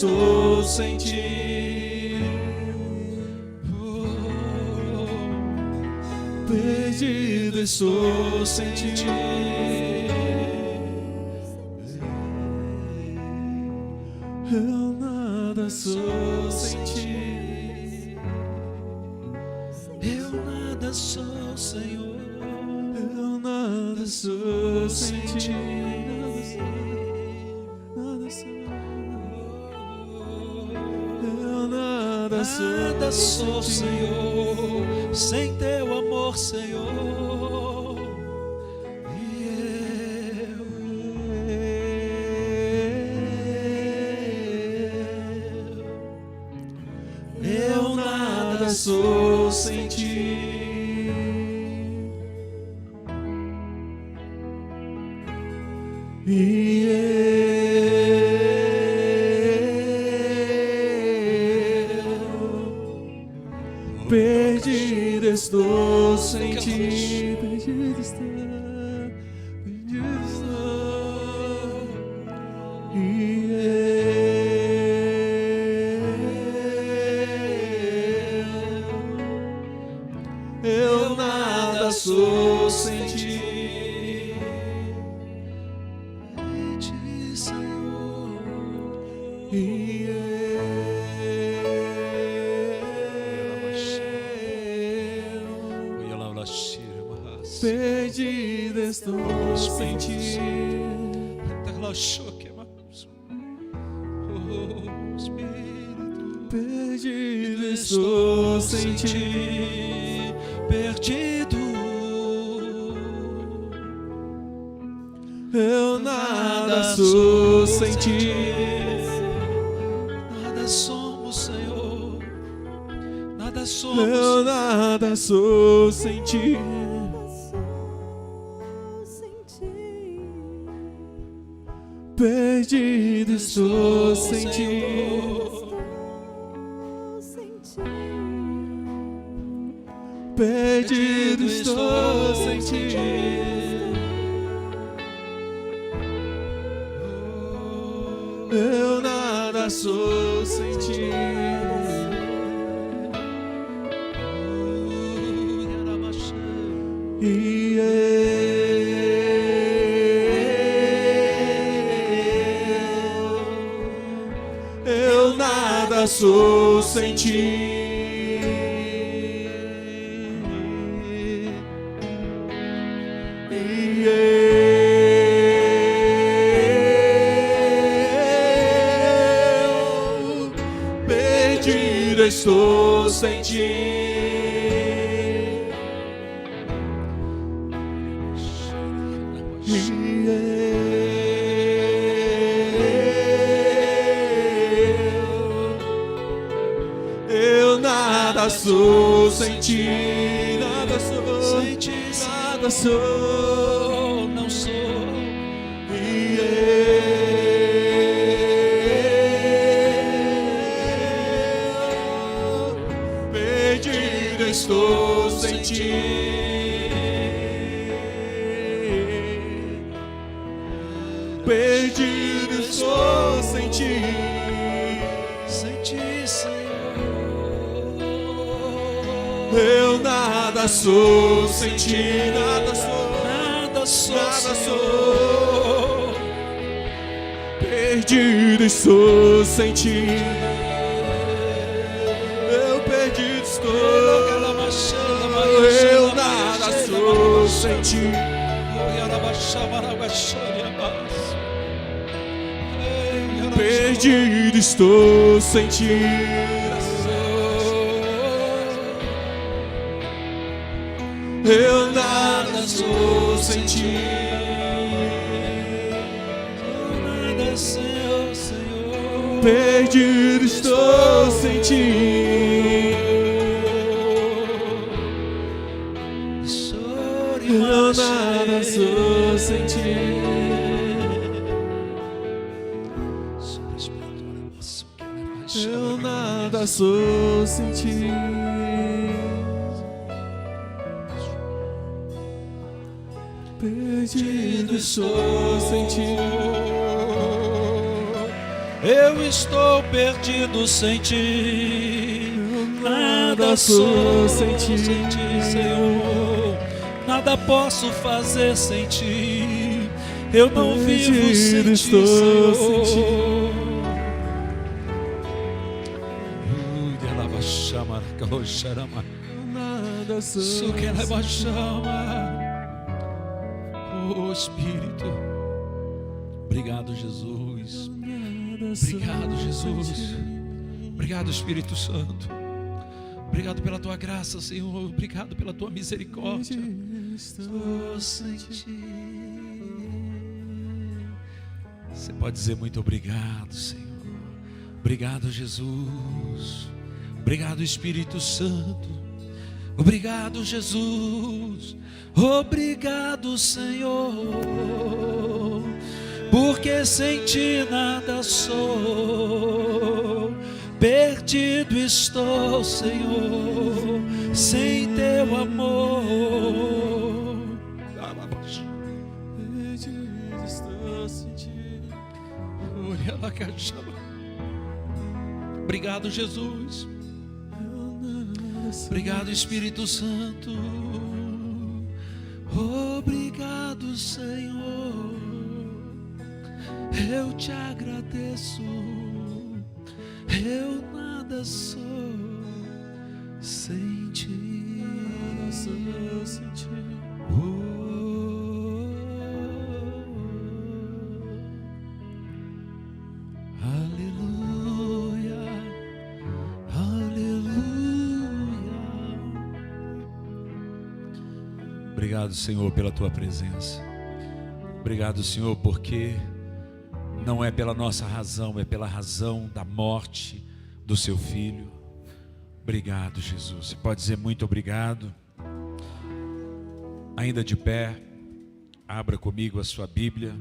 estou sem ti. Perdido estou sem ti. Eu nada sou sem ti. Eu nada sou, Senhor. Eu nada sou sem ti. Nada sou. Eu nada sou, Senhor, sem teu amor, Senhor. Eu nada sou sem ti. E eu perdido estou sem ti. Perdido estou, perdido estou. E eu nada sou sem ti. Perdido estou sem ti. Perdido estou sem ti. Perdido. Eu nada sou sem ti. Nada somos, Senhor. Nada somos. Eu nada sou sem ti. Perdido estou sem ti. Perdido estou sem ti. Eu nada sou sem ti. E eu nada sou sem ti. Perdido estou sem ti. Eu nada sou sem ti. Nada sou sem ti. Nada sou, não sou. Perdido estou sem ti. Perdido estou sem ti. Sem ti, Senhor. Eu nada sou sem ti. Nada sou. Nada sou. Nada sou. Perdido estou sem ti. Eu perdido estou. Eu nada sou sem ti. Perdido estou sem ti. Eu nada sou sem ti. Eu nada sou, Senhor. Perdido estou sem ti. Eu nada sou sem ti. Eu nada sou sem ti. Perdido estou sem ti. Eu estou perdido sem ti. Nada sou sem ti, Senhor. Nada posso fazer sem ti. Eu não vivo sem ti, Senhor. Nada sou. Oh Espírito, obrigado, Jesus. Obrigado, Jesus. Obrigado, Espírito Santo. Obrigado pela tua graça, Senhor. Obrigado pela tua misericórdia. Estou sem ti. Você pode dizer muito obrigado, Senhor. Obrigado, Jesus. Obrigado, Espírito Santo. Obrigado, Jesus. Obrigado, Senhor. Porque sem ti nada sou. Perdido estou, Senhor, sem teu amor. Perdido estou sem ti. Obrigado, Jesus. Obrigado, Espírito Santo. Obrigado, Senhor. Eu te agradeço. Eu nada sou sem ti. Nada sou sem ti. Aleluia, aleluia. Obrigado, Senhor, pela tua presença. Obrigado, Senhor, porque não é pela nossa razão, é pela razão da morte do seu filho. Obrigado, Jesus. Você pode dizer muito obrigado. Ainda de pé, abra comigo a sua Bíblia,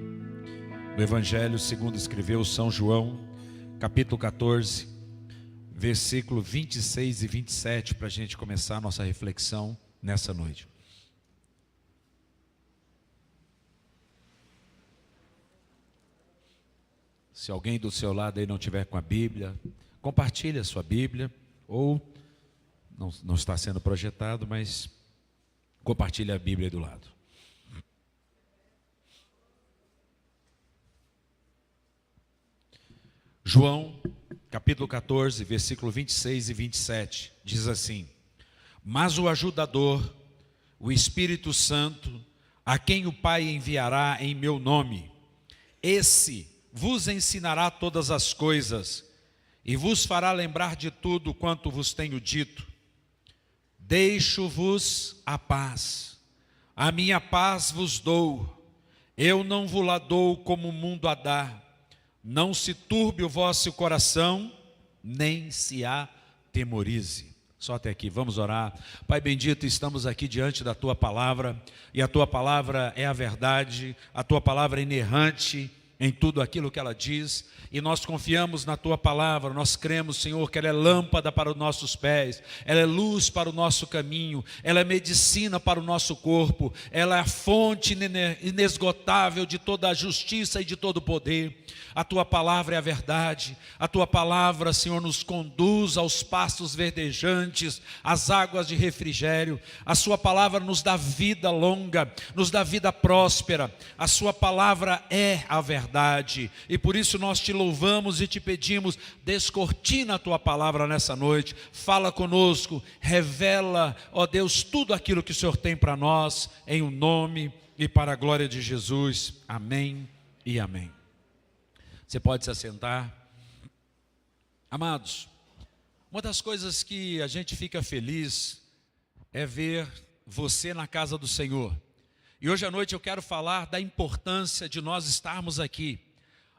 no Evangelho segundo escreveu São João, capítulo 14, versículo 26 e 27, para a gente começar a nossa reflexão nessa noite. Se alguém do seu lado aí não tiver com a Bíblia, compartilhe a sua Bíblia, ou não está sendo projetado, mas compartilhe a Bíblia aí do lado. João, capítulo 14, versículo 26 e 27, diz assim: Mas o ajudador, o Espírito Santo, a quem o Pai enviará em meu nome, esse vos ensinará todas as coisas e vos fará lembrar de tudo quanto vos tenho dito. Deixo-vos a paz, a minha paz vos dou, eu não vos la dou como o mundo a dá. Não se turbe o vosso coração, nem se atemorize. Só até aqui, vamos orar. Pai bendito, estamos aqui diante da Tua Palavra, e a Tua Palavra é a verdade, a Tua Palavra é inerrante em tudo aquilo que ela diz, e nós confiamos na Tua Palavra. Nós cremos, Senhor, que ela é lâmpada para os nossos pés, ela é luz para o nosso caminho, ela é medicina para o nosso corpo, ela é a fonte inesgotável de toda a justiça e de todo o poder. A Tua Palavra é a verdade, a Tua Palavra, Senhor, nos conduz aos pastos verdejantes, às águas de refrigério. A Sua Palavra nos dá vida longa, nos dá vida próspera. A Sua Palavra é a verdade, e por isso nós te louvamos e te pedimos: descortina a Tua Palavra nessa noite, fala conosco, revela, ó Deus, tudo aquilo que o Senhor tem para nós, em o nome e para a glória de Jesus. Amém e amém. Você pode se assentar. Amados, uma das coisas que a gente fica feliz é ver você na casa do Senhor. E hoje à noite eu quero falar da importância de nós estarmos aqui,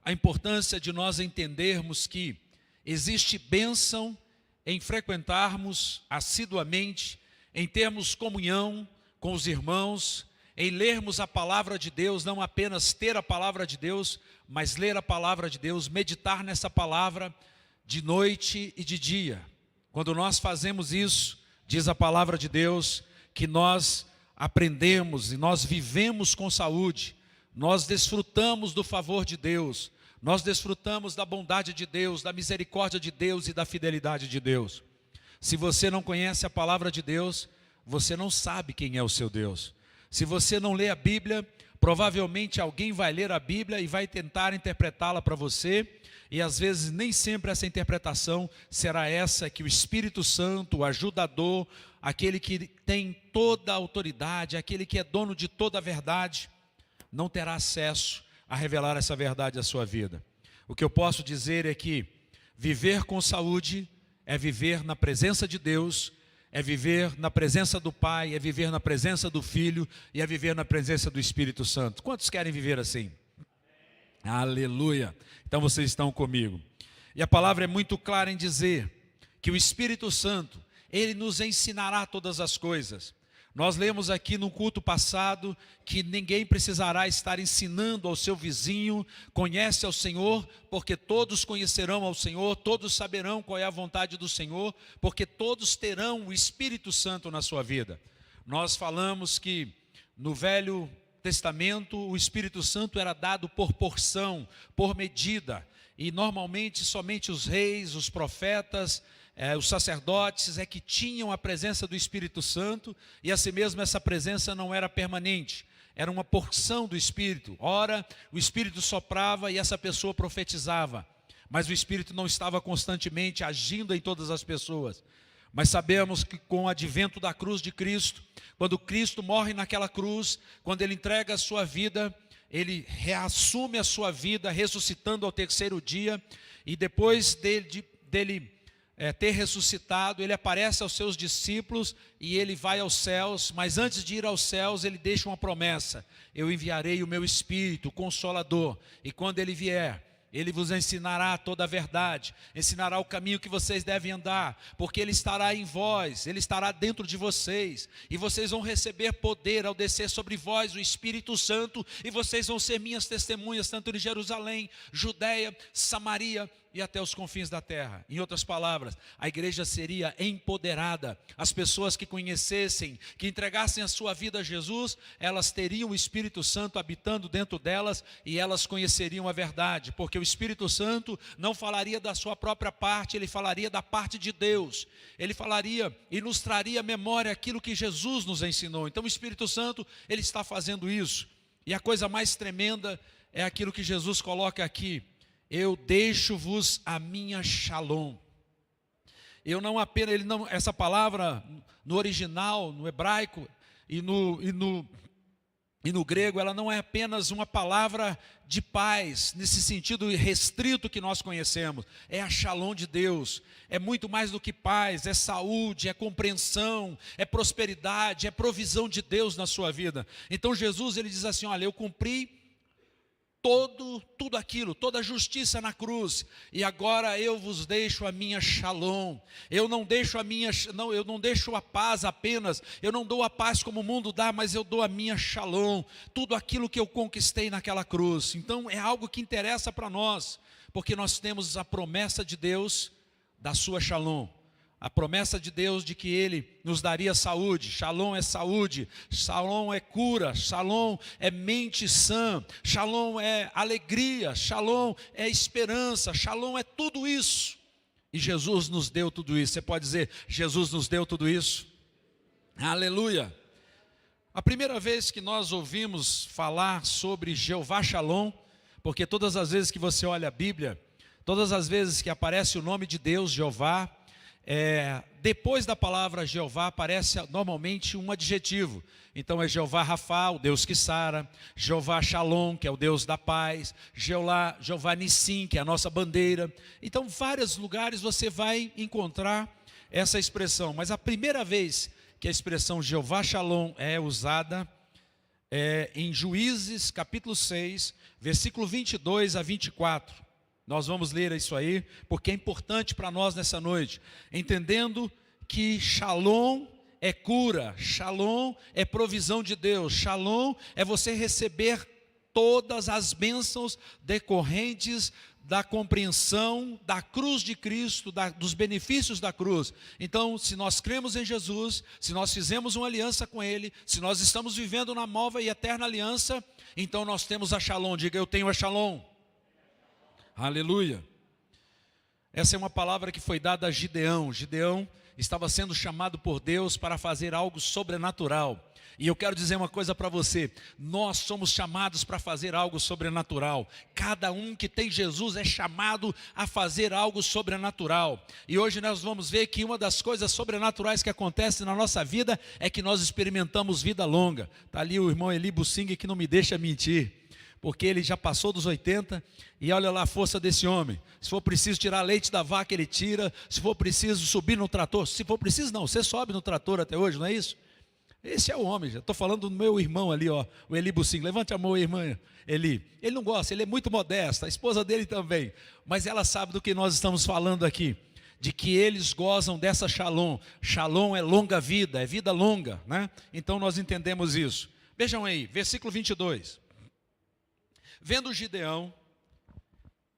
a importância de nós entendermos que existe bênção em frequentarmos assiduamente, em termos comunhão com os irmãos, em lermos a palavra de Deus, não apenas ter a palavra de Deus, mas ler a palavra de Deus, meditar nessa palavra de noite e de dia. Quando nós fazemos isso, diz a palavra de Deus, que nós aprendemos e nós vivemos com saúde, nós desfrutamos do favor de Deus, Nós desfrutamos da bondade de Deus, da misericórdia de Deus e da fidelidade de Deus. Se você não conhece a palavra de Deus, você não sabe quem é o seu Deus. Se você não lê a Bíblia, provavelmente alguém vai ler a Bíblia e vai tentar interpretá-la para você, e às vezes nem sempre essa interpretação será essa que o Espírito Santo, o ajudador, aquele que tem toda a autoridade, aquele que é dono de toda a verdade, não terá acesso a revelar essa verdade à sua vida. O que eu posso dizer é que viver com saúde é viver na presença de Deus, é viver na presença do Pai, é viver na presença do Filho e é viver na presença do Espírito Santo. Quantos querem viver assim? Aleluia! Então vocês estão comigo. E a palavra é muito clara em dizer que o Espírito Santo, ele nos ensinará todas as coisas. Nós lemos aqui no culto passado que ninguém precisará estar ensinando ao seu vizinho, conhece ao Senhor, porque todos conhecerão ao Senhor, todos saberão qual é a vontade do Senhor, porque todos terão o Espírito Santo na sua vida. Nós falamos que no Velho Testamento o Espírito Santo era dado por porção, por medida, e normalmente somente os reis, os profetas, os sacerdotes é que tinham a presença do Espírito Santo, e assim mesmo essa presença não era permanente, era uma porção do Espírito. Ora, o Espírito soprava e essa pessoa profetizava, mas o Espírito não estava constantemente agindo em todas as pessoas. Mas sabemos que com o advento da cruz de Cristo, quando Cristo morre naquela cruz, quando ele entrega a sua vida, ele reassume a sua vida, ressuscitando ao terceiro dia, e depois dele ter ressuscitado, ele aparece aos seus discípulos e ele vai aos céus, mas antes de ir aos céus, ele deixa uma promessa: eu enviarei o meu Espírito, o Consolador, e quando ele vier, ele vos ensinará toda a verdade, ensinará o caminho que vocês devem andar, porque ele estará em vós, ele estará dentro de vocês, e vocês vão receber poder ao descer sobre vós o Espírito Santo, e vocês vão ser minhas testemunhas, tanto em Jerusalém, Judeia, Samaria e até os confins da terra. Em outras palavras, a igreja seria empoderada. As pessoas que conhecessem, que entregassem a sua vida a Jesus, elas teriam o Espírito Santo habitando dentro delas, e elas conheceriam a verdade, porque o Espírito Santo não falaria da sua própria parte, ele falaria da parte de Deus. Ele falaria e nos traria à memória aquilo que Jesus nos ensinou. Então o Espírito Santo, ele está fazendo isso. E a coisa mais tremenda é aquilo que Jesus coloca aqui: eu deixo-vos a minha shalom. Eu não apenas, essa palavra no original, no hebraico e no grego, ela não é apenas uma palavra de paz, nesse sentido restrito que nós conhecemos. É a shalom de Deus, é muito mais do que paz, é saúde, é compreensão, é prosperidade, é provisão de Deus na sua vida. Então Jesus, ele diz assim: olha, eu cumpri tudo aquilo, toda a justiça na cruz, e agora eu vos deixo a minha shalom. Eu não deixo a paz apenas, eu não dou a paz como o mundo dá, mas eu dou a minha shalom, tudo aquilo que eu conquistei naquela cruz. Então é algo que interessa para nós, porque nós temos a promessa de Deus da sua shalom. A promessa de Deus de que Ele nos daria saúde. Shalom é saúde, shalom é cura, shalom é mente sã, shalom é alegria, shalom é esperança, shalom é tudo isso. E Jesus nos deu tudo isso. Você pode dizer: Jesus nos deu tudo isso? Aleluia! A primeira vez que nós ouvimos falar sobre Jeová Shalom, porque todas as vezes que você olha a Bíblia, todas as vezes que aparece o nome de Deus, Jeová, depois da palavra Jeová aparece normalmente um adjetivo. Então é Jeová Rafa, o Deus que sara; Jeová Shalom, que é o Deus da paz; Jeová Nissim, que é a nossa bandeira. Então, vários lugares você vai encontrar essa expressão, mas a primeira vez que a expressão Jeová Shalom é usada é em Juízes capítulo 6, versículo 22 a 24. Nós vamos ler isso aí, porque é importante para nós nessa noite, entendendo que Shalom é cura, Shalom é provisão de Deus, Shalom é você receber todas as bênçãos decorrentes da compreensão da cruz de Cristo, dos benefícios da cruz. Então, se nós cremos em Jesus, se nós fizemos uma aliança com Ele, se nós estamos vivendo na nova e eterna aliança, então nós temos a Shalom. Diga: eu tenho a Shalom. Aleluia. Essa é uma palavra que foi dada a Gideão. Gideão estava sendo chamado por Deus para fazer algo sobrenatural. E eu quero dizer uma coisa para você: nós somos chamados para fazer algo sobrenatural. Cada um que tem Jesus é chamado a fazer algo sobrenatural. E hoje nós vamos ver que uma das coisas sobrenaturais que acontece na nossa vida é que nós experimentamos vida longa. Está ali o irmão Eli Bussing, que não me deixa mentir, porque ele já passou dos 80, e olha lá a força desse homem. Se for preciso tirar leite da vaca, ele tira. Se for preciso subir no trator, se for preciso não, você sobe no trator até hoje, não é isso? Esse é o homem. Já estou falando do meu irmão ali, ó, o Eli Bussing. Levante a mão, irmã Eli. Ele não gosta, ele é muito modesto, a esposa dele também, mas ela sabe do que nós estamos falando aqui, de que eles gozam dessa shalom. Shalom é longa vida, é vida longa, né? Então nós entendemos isso. Vejam aí, versículo 22. Vendo Gideão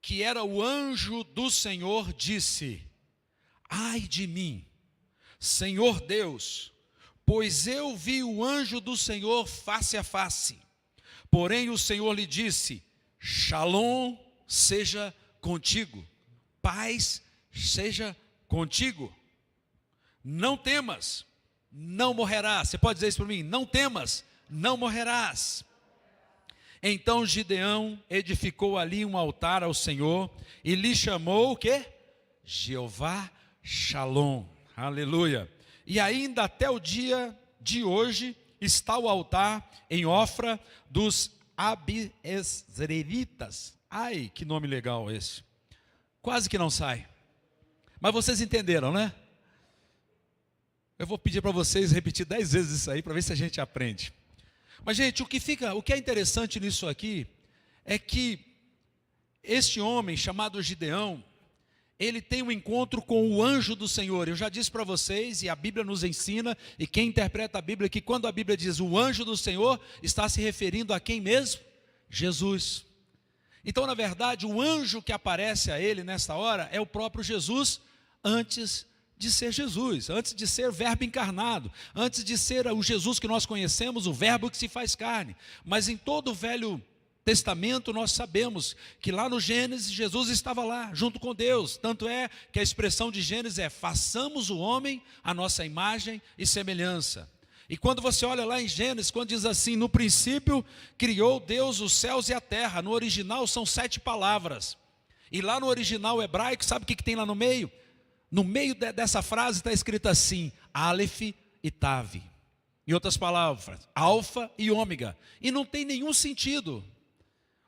que era o anjo do Senhor, disse: ai de mim, Senhor Deus, pois eu vi o anjo do Senhor face a face. Porém o Senhor lhe disse: Shalom seja contigo, paz seja contigo. Não temas, não morrerás. Você pode dizer isso para mim? Não temas, não morrerás. Então Gideão edificou ali um altar ao Senhor e lhe chamou o quê? Jeová Shalom. Aleluia. E ainda até o dia de hoje está o altar em Ofra dos Abiezeritas. Ai, que nome legal esse. Quase que não sai. Mas vocês entenderam, né? Eu vou pedir para vocês repetir 10 vezes isso aí, para ver se a gente aprende. Mas, gente, o que é interessante nisso aqui é que este homem chamado Gideão, ele tem um encontro com o anjo do Senhor. Eu já disse para vocês, e a Bíblia nos ensina, e quem interpreta a Bíblia, que quando a Bíblia diz o anjo do Senhor, está se referindo a quem mesmo? Jesus. Então, na verdade, o anjo que aparece a ele nessa hora é o próprio Jesus, antes de ser Jesus, antes de ser verbo encarnado, antes de ser o Jesus que nós conhecemos, o verbo que se faz carne. Mas em todo o Velho Testamento nós sabemos que lá no Gênesis Jesus estava lá, junto com Deus. Tanto é que a expressão de Gênesis é: façamos o homem à nossa imagem e semelhança. E quando você olha lá em Gênesis, quando diz assim: no princípio criou Deus os céus e a terra, no original são 7 palavras. E lá no original hebraico, sabe o que tem lá no meio? No meio dessa frase está escrito assim: Aleph e Tav. Em outras palavras, alfa e ômega. E não tem nenhum sentido.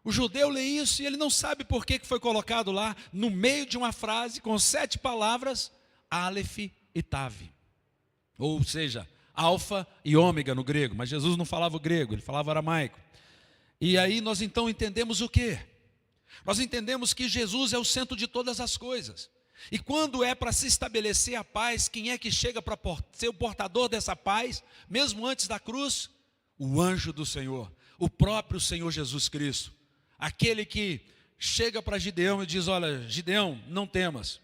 O judeu lê isso e ele não sabe por que foi colocado lá, no meio de uma frase com 7 palavras, Aleph e Tav. Ou seja, alfa e ômega no grego. Mas Jesus não falava o grego, ele falava aramaico. E aí nós então entendemos o quê? Nós entendemos que Jesus é o centro de todas as coisas. E quando é para se estabelecer a paz, quem é que chega para ser o portador dessa paz, mesmo antes da cruz? O anjo do Senhor, o próprio Senhor Jesus Cristo. Aquele que chega para Gideão e diz: olha, Gideão, não temas,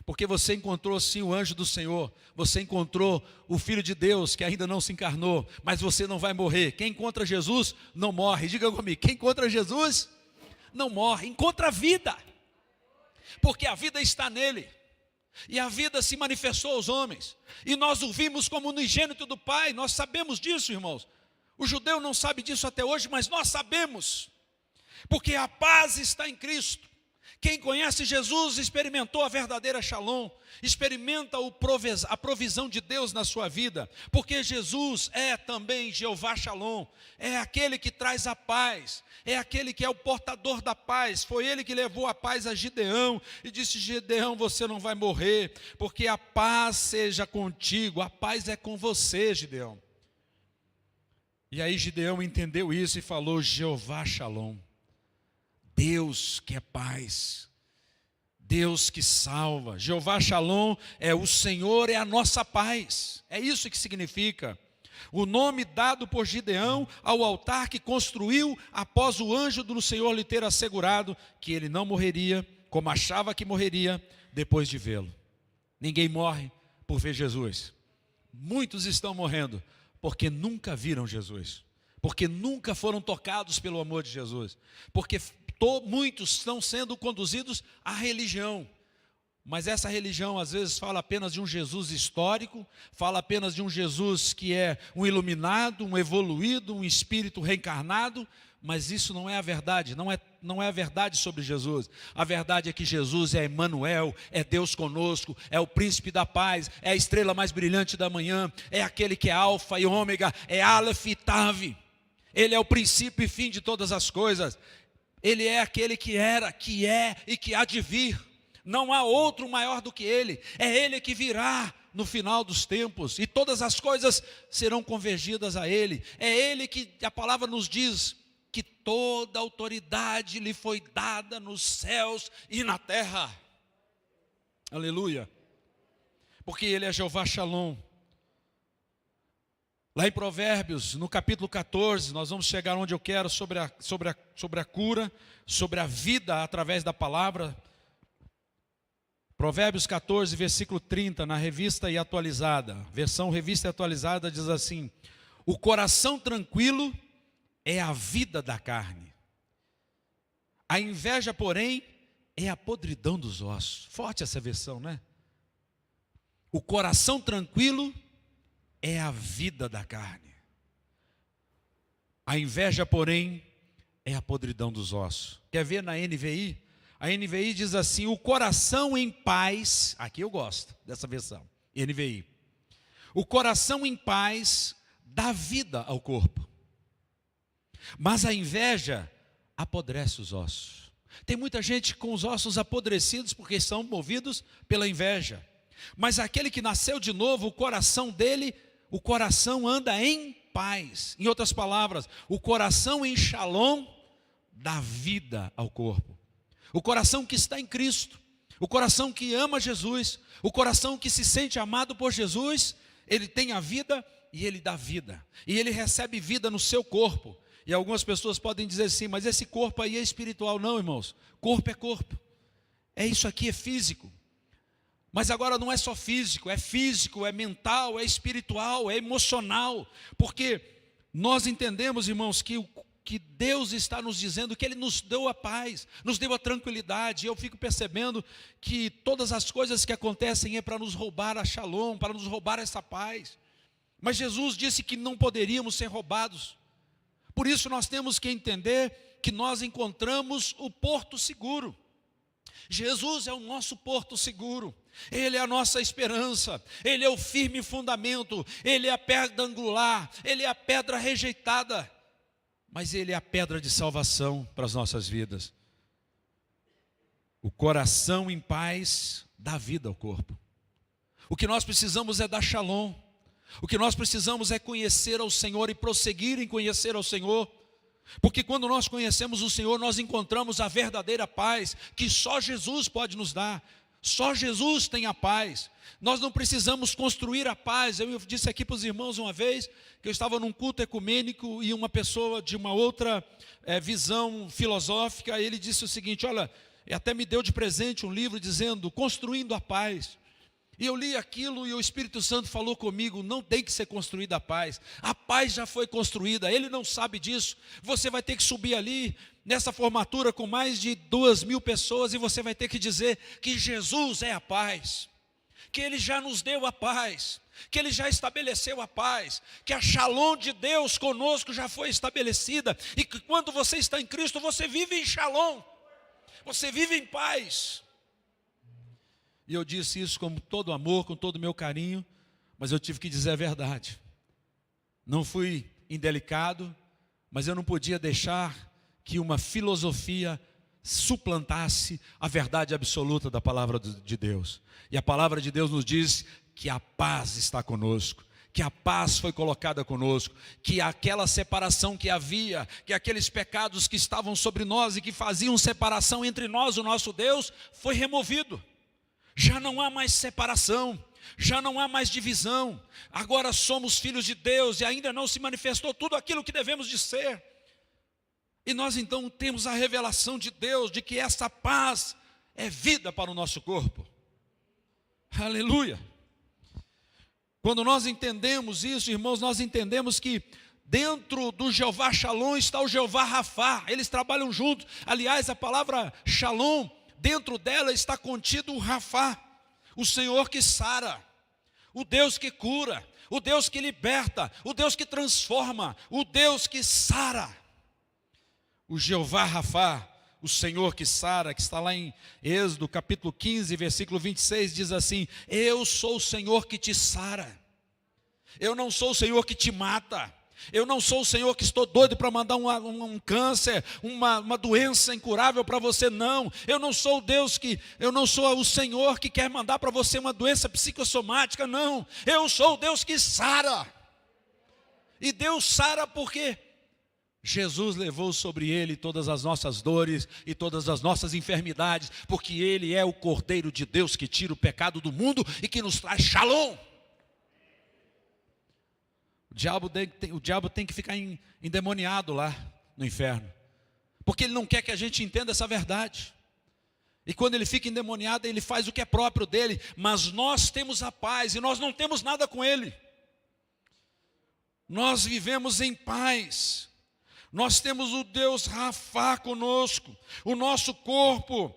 porque você encontrou sim o anjo do Senhor, você encontrou o Filho de Deus que ainda não se encarnou, mas você não vai morrer. Quem encontra Jesus não morre. Diga comigo: quem encontra Jesus não morre, encontra a vida. Porque a vida está nele, e a vida se manifestou aos homens, e nós o vimos como unigênito do Pai. Nós sabemos disso, irmãos. O judeu não sabe disso até hoje, mas nós sabemos, porque a paz está em Cristo. Quem conhece Jesus experimentou a verdadeira shalom, experimenta a provisão de Deus na sua vida, porque Jesus é também Jeová Shalom, é aquele que traz a paz, é aquele que é o portador da paz. Foi ele que levou a paz a Gideão e disse: Gideão, você não vai morrer, porque a paz seja contigo, a paz é com você, Gideão. E aí Gideão entendeu isso e falou: Jeová Shalom, Deus que é paz, Deus que salva. Jeová Shalom é o Senhor, é a nossa paz. É isso que significa o nome dado por Gideão ao altar que construiu após o anjo do Senhor lhe ter assegurado que ele não morreria, como achava que morreria, depois de vê-lo. Ninguém morre por ver Jesus. Muitos estão morrendo porque nunca viram Jesus, porque nunca foram tocados pelo amor de Jesus, porque muitos estão sendo conduzidos à religião. Mas essa religião às vezes fala apenas de um Jesus histórico, fala apenas de um Jesus que é um iluminado, um evoluído, um espírito reencarnado, mas isso não é a verdade, não é a verdade sobre Jesus. A verdade é que Jesus é Emmanuel, é Deus conosco, é o príncipe da paz, é a estrela mais brilhante da manhã, é aquele que é alfa e ômega, é Aleph e Tav. Ele é o princípio e fim de todas as coisas. Ele é aquele que era, que é e que há de vir. Não há outro maior do que Ele. É Ele que virá no final dos tempos. E todas as coisas serão convergidas a Ele. É Ele que a palavra nos diz que toda autoridade lhe foi dada nos céus e na terra. Aleluia. Porque Ele é Jeová Shalom. Lá em Provérbios, no capítulo 14, nós vamos chegar onde eu quero sobre a cura, sobre a vida através da palavra. Provérbios 14, versículo 30, na revista e atualizada, versão revista e atualizada, diz assim: o coração tranquilo é a vida da carne, a inveja, porém, é a podridão dos ossos. Forte essa versão, né? O coração tranquilo é a vida da carne, a inveja, porém, é a podridão dos ossos. Quer ver na NVI? A NVI diz assim: o coração em paz, aqui eu gosto dessa versão, NVI. O coração em paz dá vida ao corpo, mas a inveja apodrece os ossos. Tem muita gente com os ossos apodrecidos porque são movidos pela inveja. Mas aquele que nasceu de novo, o coração dele, o coração anda em paz. Em outras palavras, o coração em Shalom dá vida ao corpo. O coração que está em Cristo, o coração que ama Jesus, o coração que se sente amado por Jesus, ele tem a vida e ele dá vida. E ele recebe vida no seu corpo. E algumas pessoas podem dizer assim: mas esse corpo aí é espiritual. Não, irmãos, corpo é corpo. É isso aqui, é físico. Mas agora não é só físico, é mental, é espiritual, é emocional. Porque nós entendemos, irmãos, que Deus está nos dizendo que Ele nos deu a paz, nos deu a tranquilidade. Eu fico percebendo que todas as coisas que acontecem é para nos roubar a Shalom, para nos roubar essa paz. Mas Jesus disse que não poderíamos ser roubados. Por isso nós temos que entender que nós encontramos o porto seguro. Jesus é o nosso porto seguro. Ele é a nossa esperança, Ele é o firme fundamento, Ele é a pedra angular, Ele é a pedra rejeitada. Mas Ele é a pedra de salvação para as nossas vidas. O coração em paz dá vida ao corpo. O que nós precisamos é dar Shalom. O que nós precisamos é conhecer ao Senhor e prosseguir em conhecer ao Senhor. Porque quando nós conhecemos o Senhor, nós encontramos a verdadeira paz que só Jesus pode nos dar. Só Jesus tem a paz. Nós não precisamos construir a paz. Eu disse aqui para os irmãos uma vez que eu estava num culto ecumênico e uma pessoa de uma outra visão filosófica, ele disse o seguinte: olha, até me deu de presente um livro dizendo Construindo a Paz. E eu li aquilo e o Espírito Santo falou comigo: não tem que ser construída a paz já foi construída. Ele não sabe disso. Você vai ter que subir ali nessa formatura com mais de 2.000 pessoas e você vai ter que dizer que Jesus é a paz, que Ele já nos deu a paz, que Ele já estabeleceu a paz, que a Shalom de Deus conosco já foi estabelecida, e que quando você está em Cristo, você vive em Shalom, você vive em paz. E eu disse isso com todo amor, com todo o meu carinho, mas eu tive que dizer a verdade. Não fui indelicado, mas eu não podia deixar que uma filosofia suplantasse a verdade absoluta da palavra de Deus. E a palavra de Deus nos diz que a paz está conosco, que a paz foi colocada conosco, que aquela separação que havia, que aqueles pecados que estavam sobre nós e que faziam separação entre nós e o nosso Deus, foi removido. Já não há mais separação, já não há mais divisão. Agora somos filhos de Deus e ainda não se manifestou tudo aquilo que devemos de ser. E nós então temos a revelação de Deus de que essa paz é vida para o nosso corpo. Aleluia! Quando nós entendemos isso, irmãos, nós entendemos que Dentro do Jeová Shalom está o Jeová Rafá, eles trabalham juntos. Aliás, a palavra Shalom, dentro dela está contido o Rafá, o Senhor que sara, o Deus que cura, o Deus que liberta, o Deus que transforma, o Deus que sara. O Jeová Rafá, o Senhor que sara, que está lá em Êxodo capítulo 15, versículo 26, diz assim: eu sou o Senhor que te sara, eu não sou o Senhor que te mata, eu não sou o Senhor que estou doido para mandar um câncer, uma doença incurável para você, não. Eu não sou o Deus eu não sou o Senhor que quer mandar para você uma doença psicossomática, não. Eu sou o Deus que sara. E Deus sara porque Jesus levou sobre ele todas as nossas dores e todas as nossas enfermidades, porque ele é o Cordeiro de Deus que tira o pecado do mundo e que nos traz shalom. O diabo tem que ficar endemoniado lá no inferno, porque ele não quer que a gente entenda essa verdade. E quando ele fica endemoniado, ele faz o que é próprio dele, mas nós temos a paz e nós não temos nada com ele. Nós vivemos em paz. Nós temos o Deus Rafá conosco, o nosso corpo,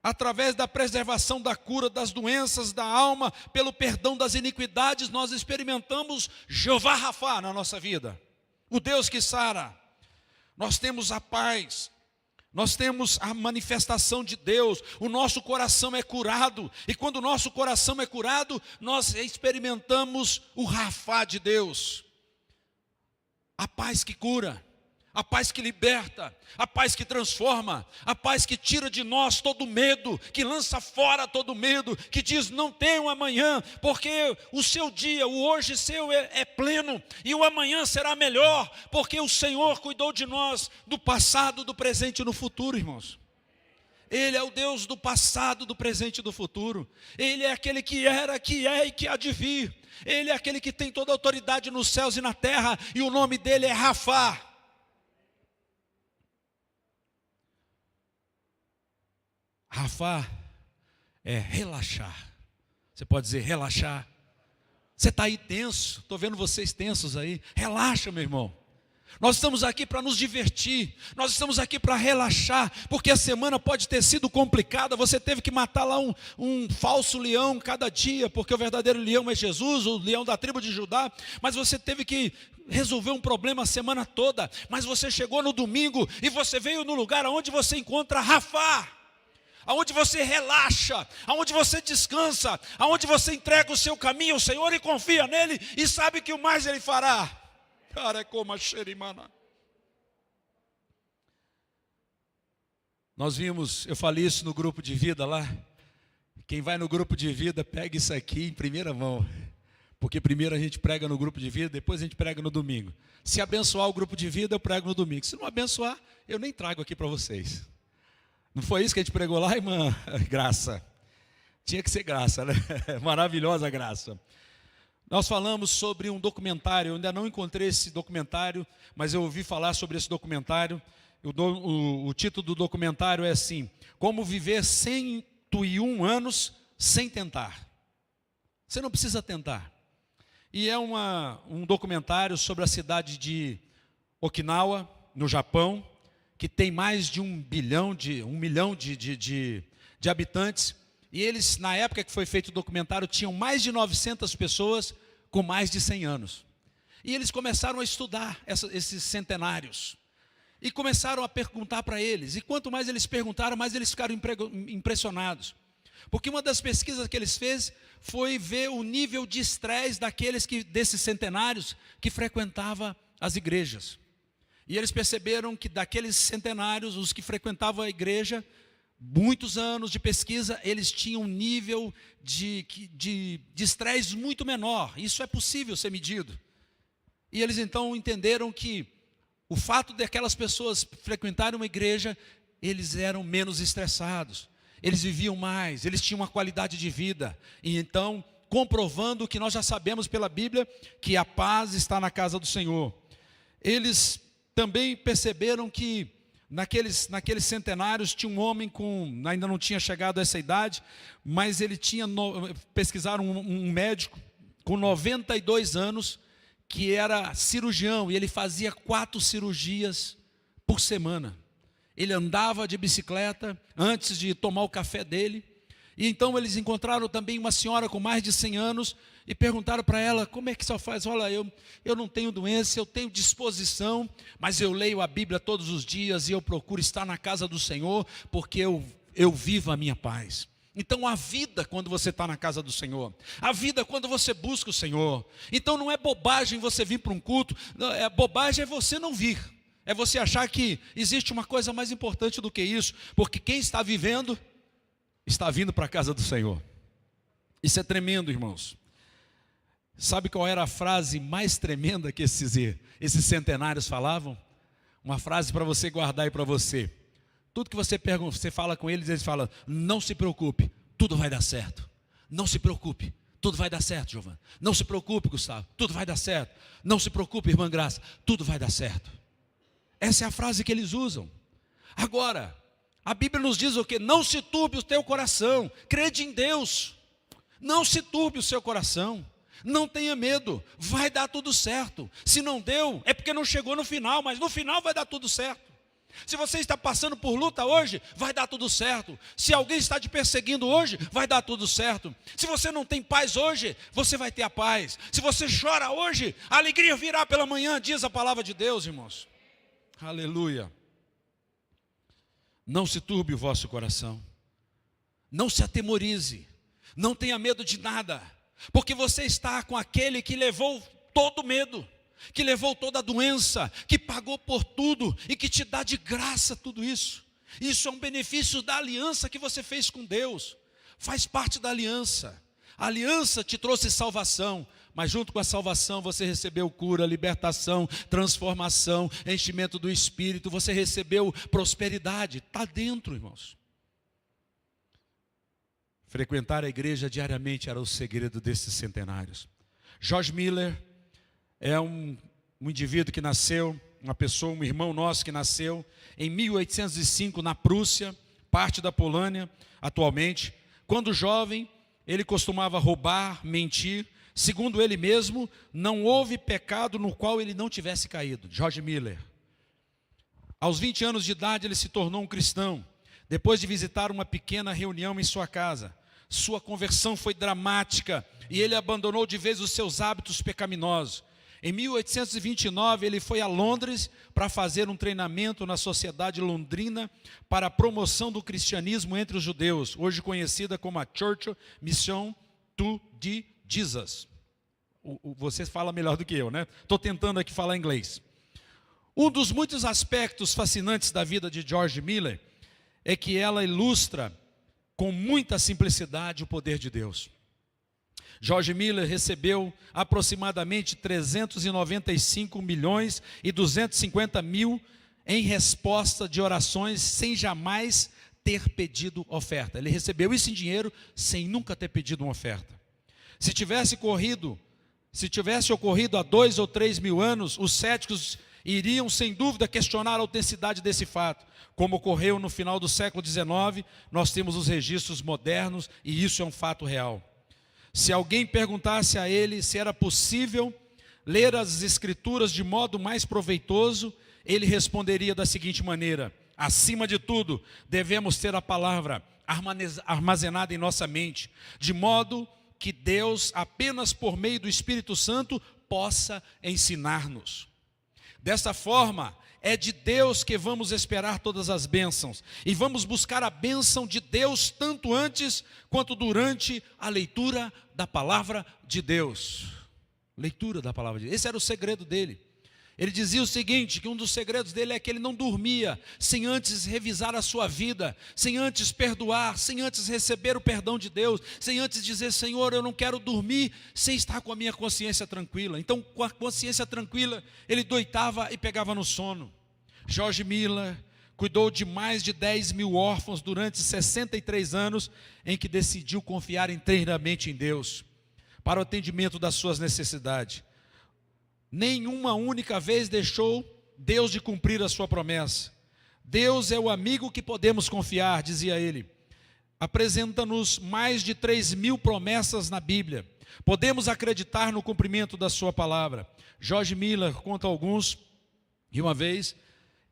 através da preservação da cura das doenças da alma, pelo perdão das iniquidades, nós experimentamos Jeová Rafá na nossa vida, o Deus que sara. Nós temos a paz, nós temos a manifestação de Deus, o nosso coração é curado, e quando o nosso coração é curado, nós experimentamos o Rafá de Deus, a paz que cura, a paz que liberta, a paz que transforma, a paz que tira de nós todo medo, que lança fora todo medo, que diz: não tenham amanhã, porque o seu dia, o hoje seu é pleno, e o amanhã será melhor, porque o Senhor cuidou de nós, do passado, do presente e no futuro, irmãos. Ele é o Deus do passado, do presente e do futuro. Ele é aquele que era, que é e que há de vir. Ele é aquele que tem toda a autoridade nos céus e na terra, e o nome dele é Rafá. Rafá é relaxar. Você pode dizer relaxar. Você está aí tenso, estou vendo vocês tensos aí. Relaxa, meu irmão. Nós estamos aqui para nos divertir, nós estamos aqui para relaxar, porque a semana pode ter sido complicada, você teve que matar lá um falso leão cada dia, porque o verdadeiro leão é Jesus, o leão da tribo de Judá, mas você teve que resolver um problema a semana toda, mas você chegou no domingo e você veio no lugar onde você encontra Rafá, aonde você relaxa, aonde você descansa, aonde você entrega o seu caminho ao Senhor e confia nele e sabe que o mais ele fará. Cara, é como a xerimana. Nós vimos, eu falei isso no grupo de vida lá. Quem vai no grupo de vida, pega isso aqui em primeira mão. Porque primeiro a gente prega no grupo de vida, depois a gente prega no domingo. Se abençoar o grupo de vida, eu prego no domingo. Se não abençoar, eu nem trago aqui para vocês. Não foi isso que a gente pregou lá, irmã? Graça. Tinha que ser graça, né? Maravilhosa graça. Nós falamos sobre um documentário, eu ainda não encontrei esse documentário, mas eu ouvi falar sobre esse documentário. O título do documentário é assim: Como viver 101 anos sem tentar. Você não precisa tentar. E é um documentário sobre a cidade de Okinawa, no Japão, que tem mais de 1 milhão de habitantes, e eles, na época que foi feito o documentário, tinham mais de 900 pessoas com mais de 100 anos, e eles começaram a estudar esses centenários, e começaram a perguntar para eles, e quanto mais eles perguntaram, mais eles ficaram impressionados, porque uma das pesquisas que eles fez foi ver o nível de estresse desses centenários que frequentavam as igrejas. E eles perceberam que daqueles centenários, os que frequentavam a igreja, muitos anos de pesquisa, eles tinham um nível de estresse muito menor. Isso é possível ser medido. E eles então entenderam que o fato de aquelas pessoas frequentarem uma igreja, eles eram menos estressados, eles viviam mais, eles tinham uma qualidade de vida. E então, comprovando o que nós já sabemos pela Bíblia, que a paz está na casa do Senhor. Eles também perceberam que naqueles centenários tinha um homem ainda não tinha chegado a essa idade, mas ele pesquisaram um médico com 92 anos, que era cirurgião, e ele fazia 4 cirurgias por semana. Ele andava de bicicleta antes de tomar o café dele. E então eles encontraram também uma senhora com mais de 100 anos e perguntaram para ela: como é que só faz? Olha, eu não tenho doença, eu tenho disposição, mas eu leio a Bíblia todos os dias e eu procuro estar na casa do Senhor, porque eu vivo a minha paz. Então a vida quando você está na casa do Senhor, a vida quando você busca o Senhor. Então não é bobagem você vir para um culto, bobagem é você não vir. É você achar que existe uma coisa mais importante do que isso, porque quem está vivendo, está vindo para a casa do Senhor. Isso é tremendo, irmãos. Sabe qual era a frase mais tremenda que esses centenários falavam? Uma frase para você guardar aí para você. Tudo que você pergunta, você fala com eles falam: não se preocupe, tudo vai dar certo. Não se preocupe, tudo vai dar certo, Giovana. Não se preocupe, Gustavo, tudo vai dar certo. Não se preocupe, irmã Graça, tudo vai dar certo. Essa é a frase que eles usam. Agora, a Bíblia nos diz o quê? Não se turbe o teu coração, crede em Deus. Não se turbe o seu coração, não tenha medo, vai dar tudo certo. Se não deu, é porque não chegou no final, mas no final vai dar tudo certo. Se você está passando por luta hoje, vai dar tudo certo. Se alguém está te perseguindo hoje, vai dar tudo certo. Se você não tem paz hoje, você vai ter a paz. Se você chora hoje, a alegria virá pela manhã, diz a palavra de Deus, irmãos. Aleluia. Não se turbe o vosso coração, não se atemorize, não tenha medo de nada, porque você está com aquele que levou todo medo, que levou toda a doença, que pagou por tudo e que te dá de graça tudo isso. Isso é um benefício da aliança que você fez com Deus, faz parte da aliança. A aliança te trouxe salvação, mas junto com a salvação você recebeu cura, libertação, transformação, enchimento do Espírito, você recebeu prosperidade, está dentro, irmãos. Frequentar a igreja diariamente era o segredo desses centenários. George Miller é um indivíduo que nasceu, uma pessoa, um irmão nosso que nasceu em 1805 na Prússia, parte da Polônia atualmente. Quando jovem, ele costumava roubar, mentir. Segundo ele mesmo, não houve pecado no qual ele não tivesse caído. George Miller. Aos 20 anos de idade, ele se tornou um cristão, depois de visitar uma pequena reunião em sua casa. Sua conversão foi dramática e ele abandonou de vez os seus hábitos pecaminosos. Em 1829, ele foi a Londres para fazer um treinamento na Sociedade Londrina para a promoção do cristianismo entre os judeus, hoje conhecida como a Church Mission to the Jesus. Você fala melhor do que eu, né? Estou tentando aqui falar inglês. Um dos muitos aspectos fascinantes da vida de George Miller é que ela ilustra com muita simplicidade o poder de Deus. George Miller recebeu aproximadamente 395 milhões e 250 mil em resposta de orações sem jamais ter pedido oferta. Ele recebeu isso em dinheiro sem nunca ter pedido uma oferta. Se tivesse ocorrido há 2 ou 3 mil anos, os céticos iriam sem dúvida questionar a autenticidade desse fato. Como ocorreu no final do século XIX, nós temos os registros modernos e isso é um fato real. Se alguém perguntasse a ele se era possível ler as Escrituras de modo mais proveitoso, ele responderia da seguinte maneira: acima de tudo, devemos ter a palavra armazenada em nossa mente, de modo que Deus, apenas por meio do Espírito Santo, possa ensinar-nos. Dessa forma, é de Deus que vamos esperar todas as bênçãos, e vamos buscar a bênção de Deus tanto antes quanto durante a leitura da palavra de Deus. Leitura da palavra de Deus, esse era o segredo dele. Ele dizia o seguinte, que um dos segredos dele é que ele não dormia sem antes revisar a sua vida, sem antes perdoar, sem antes receber o perdão de Deus, sem antes dizer: Senhor, eu não quero dormir sem estar com a minha consciência tranquila. Então, com a consciência tranquila, ele doitava e pegava no sono. George Miller cuidou de mais de 10 mil órfãos durante 63 anos, em que decidiu confiar inteiramente em Deus, para o atendimento das suas necessidades. Nenhuma única vez deixou Deus de cumprir a sua promessa. Deus é o amigo que podemos confiar, dizia ele. Apresenta-nos mais de 3 mil promessas na Bíblia. Podemos acreditar no cumprimento da sua palavra. George Miller conta alguns, e uma vez,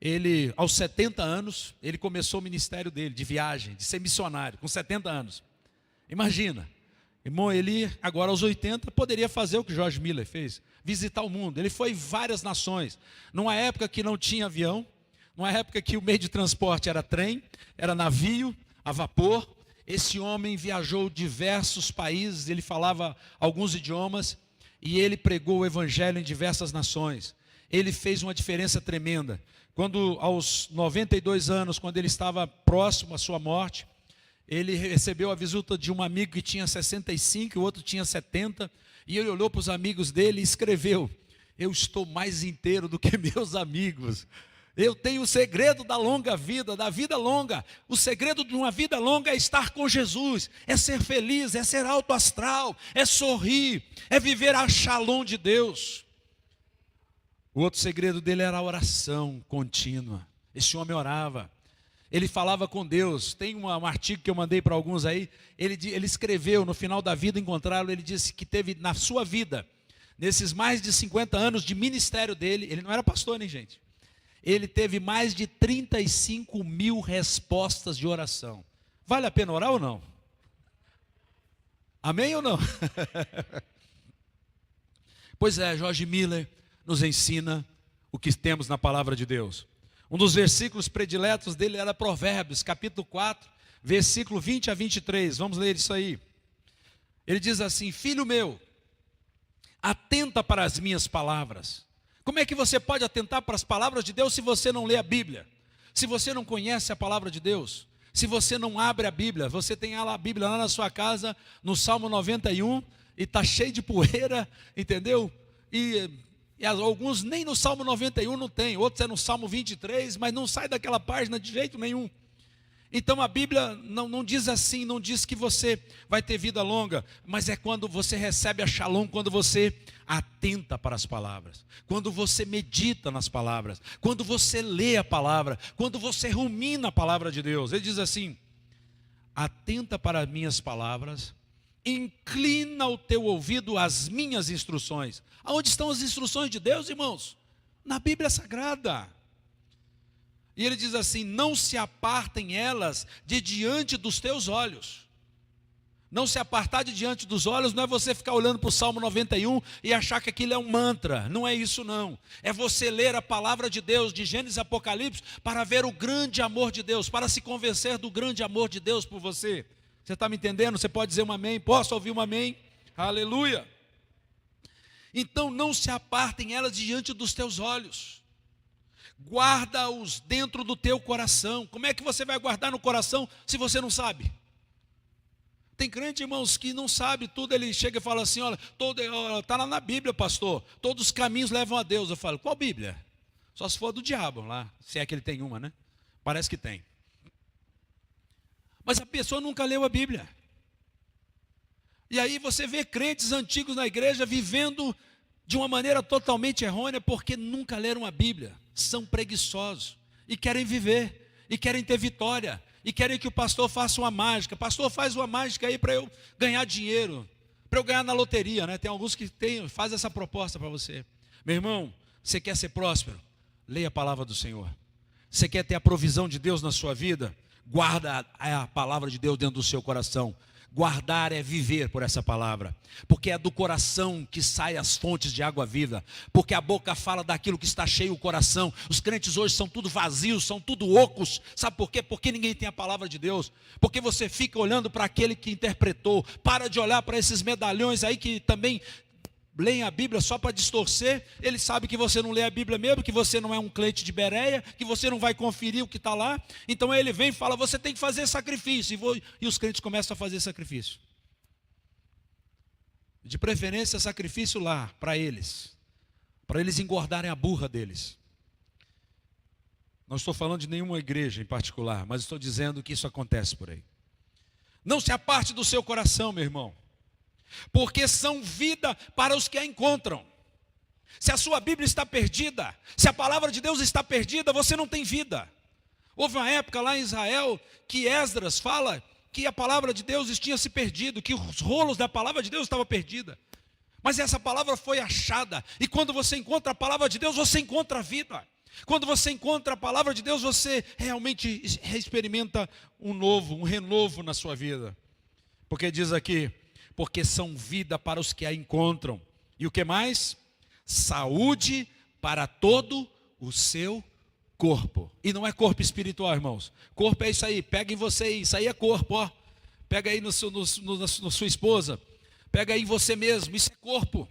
ele, aos 70 anos, ele começou o ministério dele, de viagem, de ser missionário, com 70 anos. Imagina, irmão, ele agora aos 80 poderia fazer o que George Miller fez, visitar o mundo. Ele foi em várias nações, numa época que não tinha avião, numa época que o meio de transporte era trem, era navio, a vapor. Esse homem viajou diversos países, ele falava alguns idiomas, e ele pregou o evangelho em diversas nações. Ele fez uma diferença tremenda. Quando aos 92 anos, quando ele estava próximo à sua morte, ele recebeu a visita de um amigo que tinha 65, o outro tinha 70, e ele olhou para os amigos dele e escreveu: eu estou mais inteiro do que meus amigos. Eu tenho o segredo da longa vida, da vida longa. O segredo de uma vida longa é estar com Jesus, é ser feliz, é ser alto astral, é sorrir, é viver a shalom de Deus. O outro segredo dele era a oração contínua. Esse homem orava, ele falava com Deus. Tem um artigo que eu mandei para alguns aí, ele escreveu no final da vida, encontraram, ele disse que teve na sua vida, nesses mais de 50 anos de ministério dele, ele não era pastor, nem gente, ele teve mais de 35 mil respostas de oração. Vale a pena orar ou não? Amém ou não? Pois é, George Miller nos ensina o que temos na palavra de Deus. Um dos versículos prediletos dele era Provérbios, capítulo 4, versículo 20 a 23. Vamos ler isso aí. Ele diz assim: filho meu, atenta para as minhas palavras. Como é que você pode atentar para as palavras de Deus se você não lê a Bíblia? Se você não conhece a palavra de Deus? Se você não abre a Bíblia? Você tem a Bíblia lá na sua casa, no Salmo 91, e está cheio de poeira, entendeu? E alguns nem no Salmo 91 não tem, outros é no Salmo 23, mas não sai daquela página de jeito nenhum. Então a Bíblia não diz assim, não diz que você vai ter vida longa, mas é quando você recebe a shalom, quando você atenta para as palavras, quando você medita nas palavras, quando você lê a palavra, quando você rumina a palavra de Deus. Ele diz assim: atenta para as minhas palavras, inclina o teu ouvido às minhas instruções. Aonde estão as instruções de Deus, irmãos? Na Bíblia Sagrada. E ele diz assim: não se apartem elas de diante dos teus olhos. Não se apartar de diante dos olhos não é você ficar olhando para o Salmo 91 e achar que aquilo é um mantra. Não é isso não. É você ler a palavra de Deus, de Gênesis e Apocalipse, para ver o grande amor de Deus, para se convencer do grande amor de Deus por você. Você está me entendendo? Você pode dizer um amém? Posso ouvir um amém? Aleluia! Então não se apartem elas diante dos teus olhos. Guarda-os dentro do teu coração. Como é que você vai guardar no coração se você não sabe? Tem crente, irmãos, que não sabe tudo. Ele chega e fala assim: olha, está lá na Bíblia, pastor, todos os caminhos levam a Deus. Eu falo: qual Bíblia? Só se for do diabo lá, se é que ele tem uma, né? Parece que tem. Mas a pessoa nunca leu a Bíblia. E aí você vê crentes antigos na igreja vivendo de uma maneira totalmente errônea, porque nunca leram a Bíblia. São preguiçosos e querem viver, e querem ter vitória, e querem que o pastor faça uma mágica. Pastor, faz uma mágica aí para eu ganhar dinheiro, para eu ganhar na loteria, né? Tem alguns que faz essa proposta para você. Meu irmão, você quer ser próspero? Leia a palavra do Senhor. Você quer ter a provisão de Deus na sua vida? Guarda a palavra de Deus dentro do seu coração. Guardar é viver por essa palavra, porque é do coração que saem as fontes de água viva, porque a boca fala daquilo que está cheio o coração. Os crentes hoje são tudo vazios, são tudo ocos. Sabe por quê? Porque ninguém tem a palavra de Deus, porque você fica olhando para aquele que interpretou. Para de olhar para esses medalhões aí que também leem a Bíblia só para distorcer. Ele sabe que você não lê a Bíblia mesmo, que você não é um crente de Bereia, que você não vai conferir o que está lá. Então ele vem e fala: você tem que fazer sacrifício. E os crentes começam a fazer sacrifício. De preferência sacrifício lá, para eles engordarem a burra deles. Não estou falando de nenhuma igreja em particular, mas estou dizendo que isso acontece por aí. Não se aparte do seu coração, meu irmão, porque são vida para os que a encontram. Se a sua Bíblia está perdida, se a palavra de Deus está perdida, você não tem vida. Houve uma época lá em Israel que Esdras fala que a palavra de Deus tinha se perdido, que os rolos da palavra de Deus estavam perdida. Mas essa palavra foi achada, e quando você encontra a palavra de Deus, você encontra a vida. Quando você encontra a palavra de Deus, você realmente experimenta um renovo na sua vida. Porque diz aqui, porque são vida para os que a encontram. E o que mais? Saúde para todo o seu corpo. E não é corpo espiritual, irmãos. Corpo é isso aí, pega em você aí, isso aí é corpo, ó. Pega aí na sua esposa, pega aí em você mesmo, isso é corpo.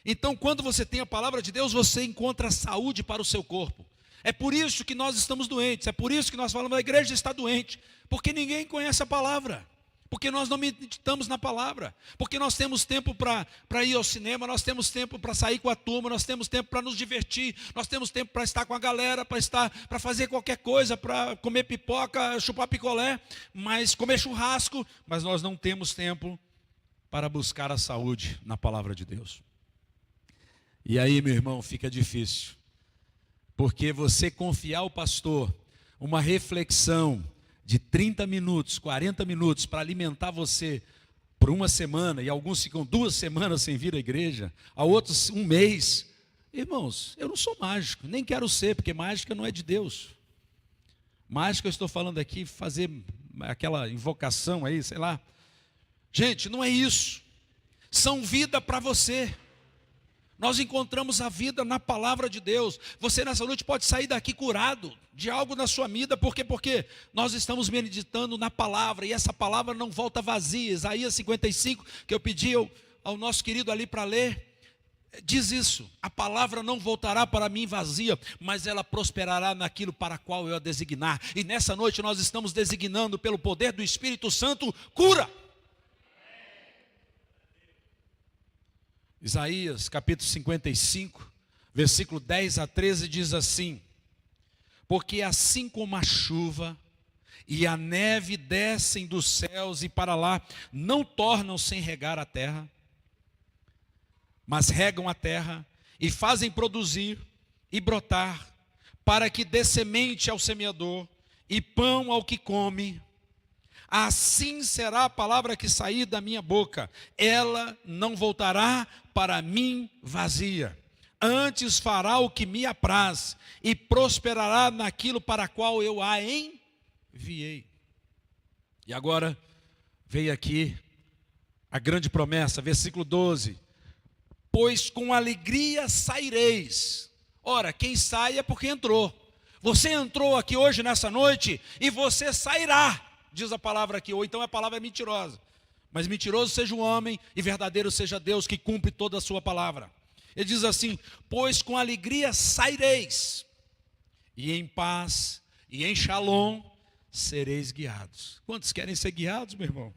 Então, quando você tem a palavra de Deus, você encontra saúde para o seu corpo. É por isso que nós estamos doentes, é por isso que nós falamos, a igreja está doente, porque ninguém conhece a palavra, porque nós não meditamos na palavra, porque nós temos tempo para ir ao cinema, nós temos tempo para sair com a turma, nós temos tempo para nos divertir, nós temos tempo para estar com a galera, para fazer qualquer coisa, para comer pipoca, chupar picolé, mas comer churrasco, mas nós não temos tempo para buscar a saúde na palavra de Deus. E aí, meu irmão, fica difícil, porque você confiar ao pastor uma reflexão de 30 minutos, 40 minutos para alimentar você por uma semana, e alguns ficam 2 semanas sem vir à igreja, a outros 1 mês. Irmãos, eu não sou mágico, nem quero ser, porque mágica não é de Deus. Mágica, eu estou falando aqui, fazer aquela invocação aí, sei lá. Gente, não é isso. São vida para você. Nós encontramos a vida na palavra de Deus. Você nessa noite pode sair daqui curado de algo na sua vida. Por quê? Porque nós estamos meditando na palavra, e essa palavra não volta vazia. Isaías 55, que eu pedi ao nosso querido ali para ler, diz isso: a palavra não voltará para mim vazia, mas ela prosperará naquilo para qual eu a designar. E nessa noite nós estamos designando pelo poder do Espírito Santo cura. Isaías capítulo 55, versículo 10 a 13 diz assim: porque assim como a chuva e a neve descem dos céus e para lá não tornam sem regar a terra, mas regam a terra e fazem produzir e brotar, para que dê semente ao semeador e pão ao que come, assim será a palavra que sair da minha boca, ela não voltará para mim vazia, antes fará o que me apraz e prosperará naquilo para qual eu a enviei. E agora veio aqui a grande promessa, versículo 12: pois com alegria saireis. Ora, quem sai é porque entrou. Você entrou aqui hoje nessa noite e você sairá, diz a palavra aqui, ou então a palavra é mentirosa. Mas mentiroso seja o homem e verdadeiro seja Deus, que cumpre toda a sua palavra. Ele diz assim: pois com alegria saireis, e em paz e em shalom sereis guiados. Quantos querem ser guiados, meu irmão?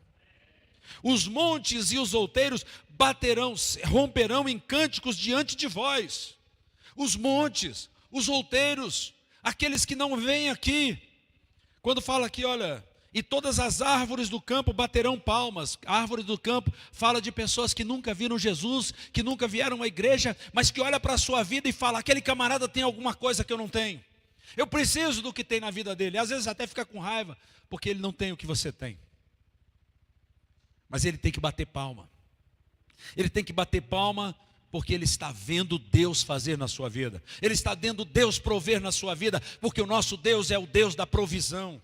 Os montes e os outeiros romperão em cânticos diante de vós. Os montes, os outeiros, aqueles que não vêm aqui. Quando fala aqui, olha, e todas as árvores do campo baterão palmas. Árvores do campo fala de pessoas que nunca viram Jesus, que nunca vieram à igreja, mas que olha para a sua vida e fala: aquele camarada tem alguma coisa que eu não tenho. Eu preciso do que tem na vida dele. Às vezes até fica com raiva, porque ele não tem o que você tem. Mas ele tem que bater palma. Ele tem que bater palma porque ele está vendo Deus fazer na sua vida. Ele está vendo Deus prover na sua vida, porque o nosso Deus é o Deus da provisão.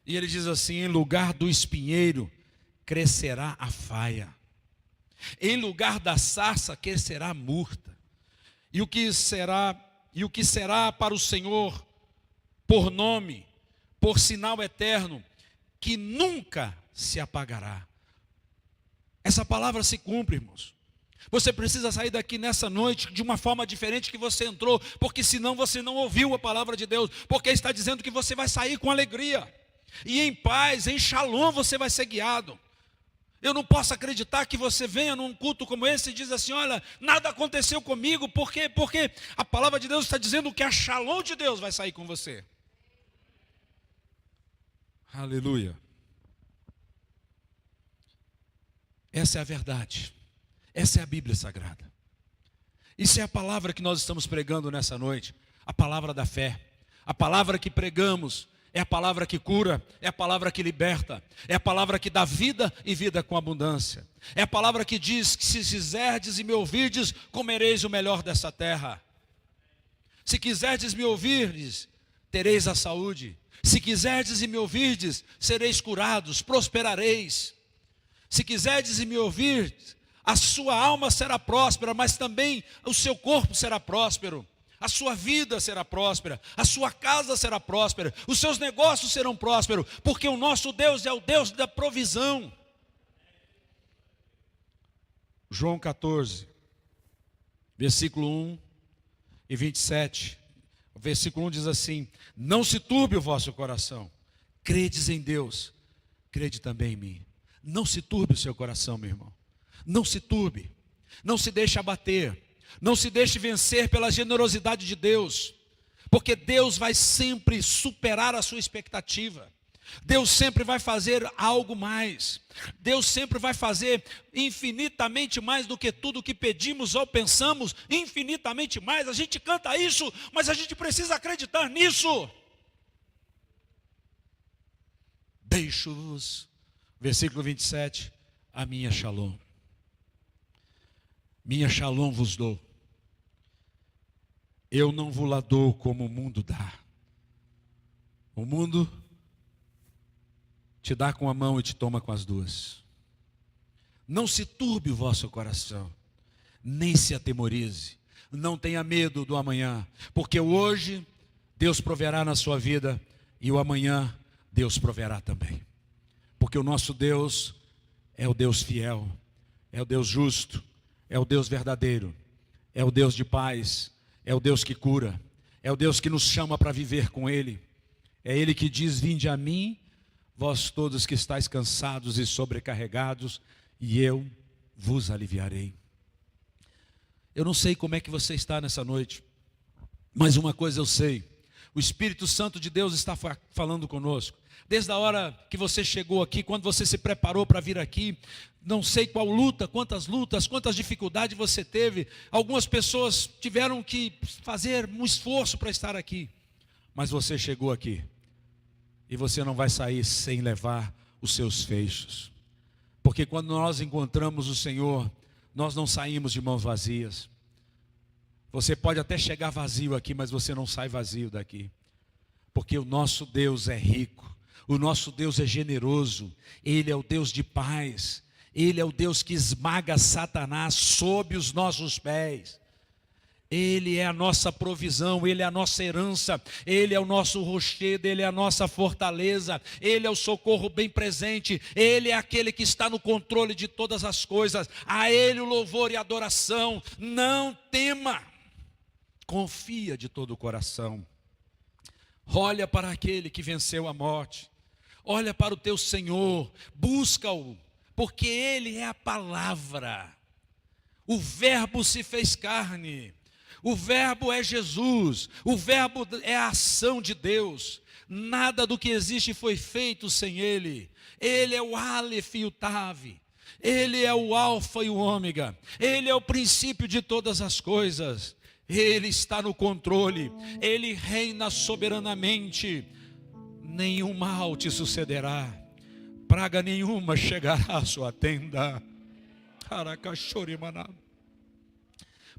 E ele diz assim: em lugar do espinheiro crescerá a faia, em lugar da sarça crescerá a murta. E o que será para o Senhor por nome, por sinal eterno, que nunca se apagará. Essa palavra se cumpre, irmãos. Você precisa sair daqui nessa noite de uma forma diferente que você entrou, porque senão você não ouviu a palavra de Deus, porque está dizendo que você vai sair com alegria, e em paz, em shalom você vai ser guiado. Eu não posso acreditar que você venha num culto como esse e diz assim: olha, nada aconteceu comigo. Por quê? Porque a palavra de Deus está dizendo que a shalom de Deus vai sair com você. Aleluia. Essa é a verdade. Essa é a Bíblia Sagrada. Isso é a palavra que nós estamos pregando nessa noite. A palavra da fé. A palavra que pregamos é a palavra que cura, é a palavra que liberta, é a palavra que dá vida e vida com abundância. É a palavra que diz que se quiserdes e me ouvirdes, comereis o melhor dessa terra. Se quiserdes me ouvirdes, tereis a saúde. Se quiserdes e me ouvirdes, sereis curados, prosperareis. Se quiserdes e me ouvirdes, a sua alma será próspera, mas também o seu corpo será próspero. A sua vida será próspera, a sua casa será próspera, os seus negócios serão prósperos, porque o nosso Deus é o Deus da provisão. João 14, versículo 1 e 27. O versículo 1 diz assim: não se turbe o vosso coração, credes em Deus, crede também em mim. Não se turbe o seu coração, meu irmão. Não se turbe, não se deixe abater. Não se deixe vencer pela generosidade de Deus, porque Deus vai sempre superar a sua expectativa. Deus sempre vai fazer algo mais. Deus sempre vai fazer infinitamente mais do que tudo que pedimos ou pensamos, infinitamente mais. A gente canta isso, mas a gente precisa acreditar nisso. Deixo-vos, versículo 27, a minha shalom. Minha shalom vos dou. Eu não vos la dou como o mundo dá. O mundo te dá com a mão e te toma com as duas. Não se turbe o vosso coração, nem se atemorize. Não tenha medo do amanhã, porque o hoje Deus proverá na sua vida e o amanhã Deus proverá também. Porque o nosso Deus é o Deus fiel, é o Deus justo, é o Deus verdadeiro, é o Deus de paz, é o Deus que cura, é o Deus que nos chama para viver com Ele. É Ele que diz: vinde a mim, vós todos que estáis cansados e sobrecarregados, e eu vos aliviarei. Eu não sei como é que você está nessa noite, mas uma coisa eu sei: o Espírito Santo de Deus está falando conosco. Desde a hora que você chegou aqui, quando você se preparou para vir aqui, não sei qual luta, quantas dificuldades você teve. Algumas pessoas tiveram que fazer um esforço para estar aqui, mas você chegou aqui, e você não vai sair sem levar os seus feixes, porque quando nós encontramos o Senhor, nós não saímos de mãos vazias. Você pode até chegar vazio aqui, mas você não sai vazio daqui, porque o nosso Deus é rico, o nosso Deus é generoso, Ele é o Deus de paz, Ele é o Deus que esmaga Satanás sob os nossos pés. Ele é a nossa provisão, Ele é a nossa herança, Ele é o nosso rochedo, Ele é a nossa fortaleza, Ele é o socorro bem presente, Ele é aquele que está no controle de todas as coisas. A Ele o louvor e a adoração. Não tema, confia de todo o coração. Olha para aquele que venceu a morte, olha para o teu Senhor, busca-o, porque Ele é a palavra. O Verbo se fez carne. O Verbo é Jesus, o Verbo é a ação de Deus. Nada do que existe foi feito sem Ele. Ele é o Aleph e o Tav, Ele é o Alfa e o Ômega, Ele é o princípio de todas as coisas. Ele está no controle, Ele reina soberanamente. Nenhum mal te sucederá, praga nenhuma chegará à sua tenda.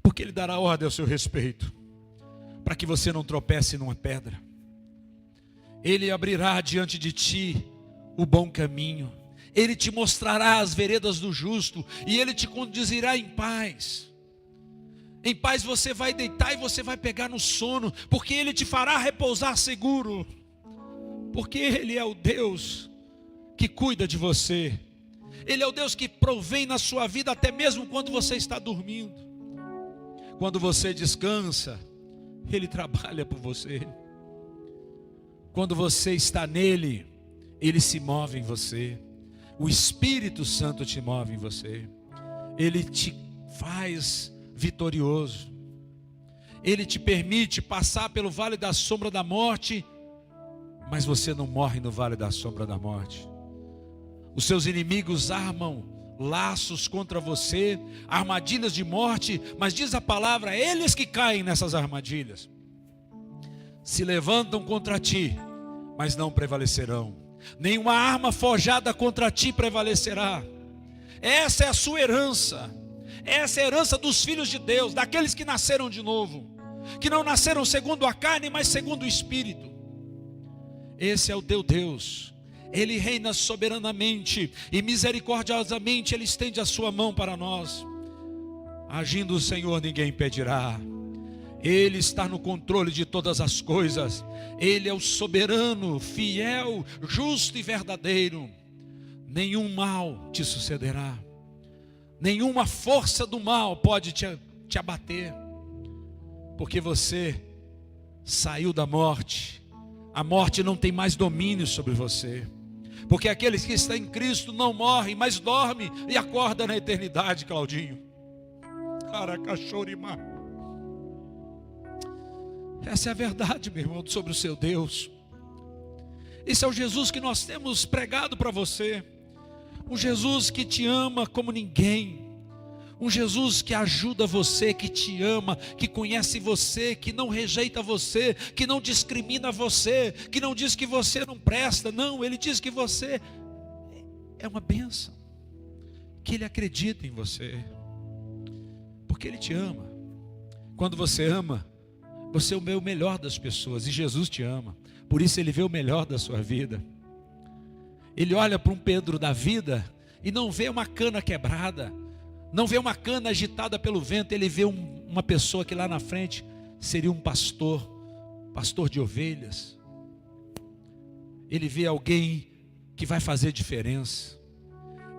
Porque Ele dará ordem ao seu respeito, para que você não tropece numa pedra. Ele abrirá diante de ti o bom caminho, Ele te mostrará as veredas do justo, e Ele te conduzirá em paz. Em paz você vai deitar e você vai pegar no sono, porque Ele te fará repousar seguro, porque Ele é o Deus que cuida de você. Ele é o Deus que provém na sua vida até mesmo quando você está dormindo. Quando você descansa, Ele trabalha por você. Quando você está nele, Ele se move em você. O Espírito Santo te move em você. Ele te faz vitorioso. Ele te permite passar pelo vale da sombra da morte, mas você não morre no vale da sombra da morte. Os seus inimigos armam laços contra você, armadilhas de morte, mas diz a palavra, eles que caem nessas armadilhas se levantam contra ti, mas não prevalecerão. Nenhuma arma forjada contra ti prevalecerá. Essa é a sua herança. Essa é a herança dos filhos de Deus, daqueles que nasceram de novo, que não nasceram segundo a carne, mas segundo o Espírito. Esse é o teu Deus. Ele reina soberanamente e misericordiosamente Ele estende a sua mão para nós. Agindo o Senhor, ninguém impedirá. Ele está no controle de todas as coisas. Ele é o soberano, fiel, justo e verdadeiro. Nenhum mal te sucederá. Nenhuma força do mal pode te abater. Porque você saiu da morte. A morte não tem mais domínio sobre você. Porque aqueles que estão em Cristo não morrem, mas dormem e acordam na eternidade, Claudinho. Caracachorima. Essa é a verdade, meu irmão, sobre o seu Deus. Esse é o Jesus que nós temos pregado para você. Um Jesus que te ama como ninguém. Um Jesus que ajuda você, que te ama, que conhece você, que não rejeita você, que não discrimina você, que não diz que você não presta. Não, Ele diz que você é uma bênção, que Ele acredita em você, porque Ele te ama. Quando você ama, você vê o melhor das pessoas, e Jesus te ama, por isso Ele vê o melhor da sua vida. Ele olha para um Pedro da vida e não vê uma cana quebrada, não vê uma cana agitada pelo vento. Ele vê uma pessoa que lá na frente seria um pastor de ovelhas. Ele vê alguém que vai fazer diferença.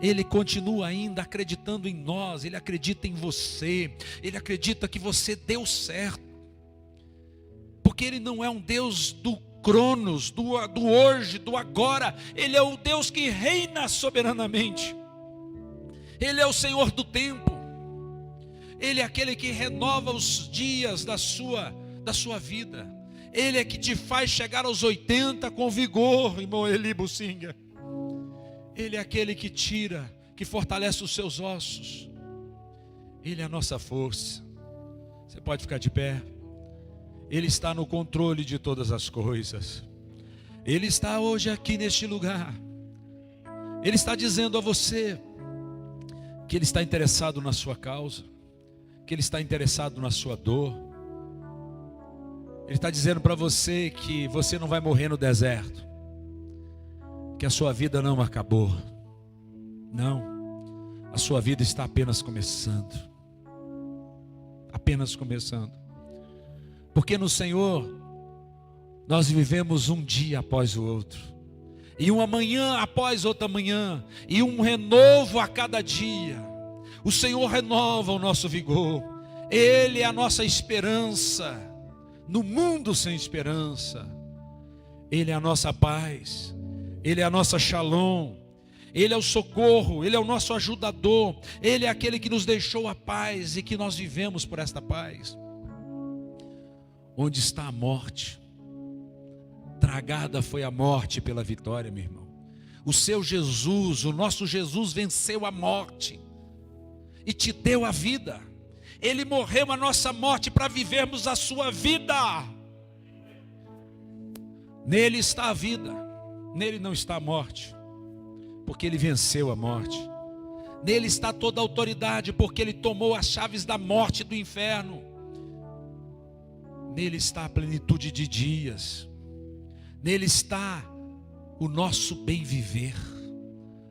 Ele continua ainda acreditando em nós, Ele acredita em você, Ele acredita que você deu certo, porque Ele não é um Deus do cronos, do hoje, do agora. Ele é o Deus que reina soberanamente. Ele é o Senhor do tempo. Ele é aquele que renova os dias da sua vida. Ele é que te faz chegar aos 80 com vigor, irmão Eli Bucinga. Ele é aquele que tira, que fortalece os seus ossos. Ele é a nossa força. Você pode ficar de pé. Ele está no controle de todas as coisas. Ele está hoje aqui neste lugar. Ele está dizendo a você que Ele está interessado na sua causa, que Ele está interessado na sua dor. Ele está dizendo para você que você não vai morrer no deserto, que a sua vida não acabou. Não, a sua vida está apenas começando. Apenas começando. Porque no Senhor nós vivemos um dia após o outro, e uma manhã após outra manhã, e um renovo a cada dia. O Senhor renova o nosso vigor. Ele é a nossa esperança no mundo sem esperança. Ele é a nossa paz. Ele é a nossa shalom. Ele é o socorro. Ele é o nosso ajudador. Ele é aquele que nos deixou a paz e que nós vivemos por esta paz. Onde está a morte? Tragada foi a morte pela vitória, meu irmão. O seu Jesus, o nosso Jesus, venceu a morte e te deu a vida. Ele morreu a nossa morte para vivermos a sua vida. Nele está a vida, nele não está a morte, porque Ele venceu a morte. Nele está toda a autoridade, porque Ele tomou as chaves da morte e do inferno. Nele está a plenitude de dias. Nele está o nosso bem viver.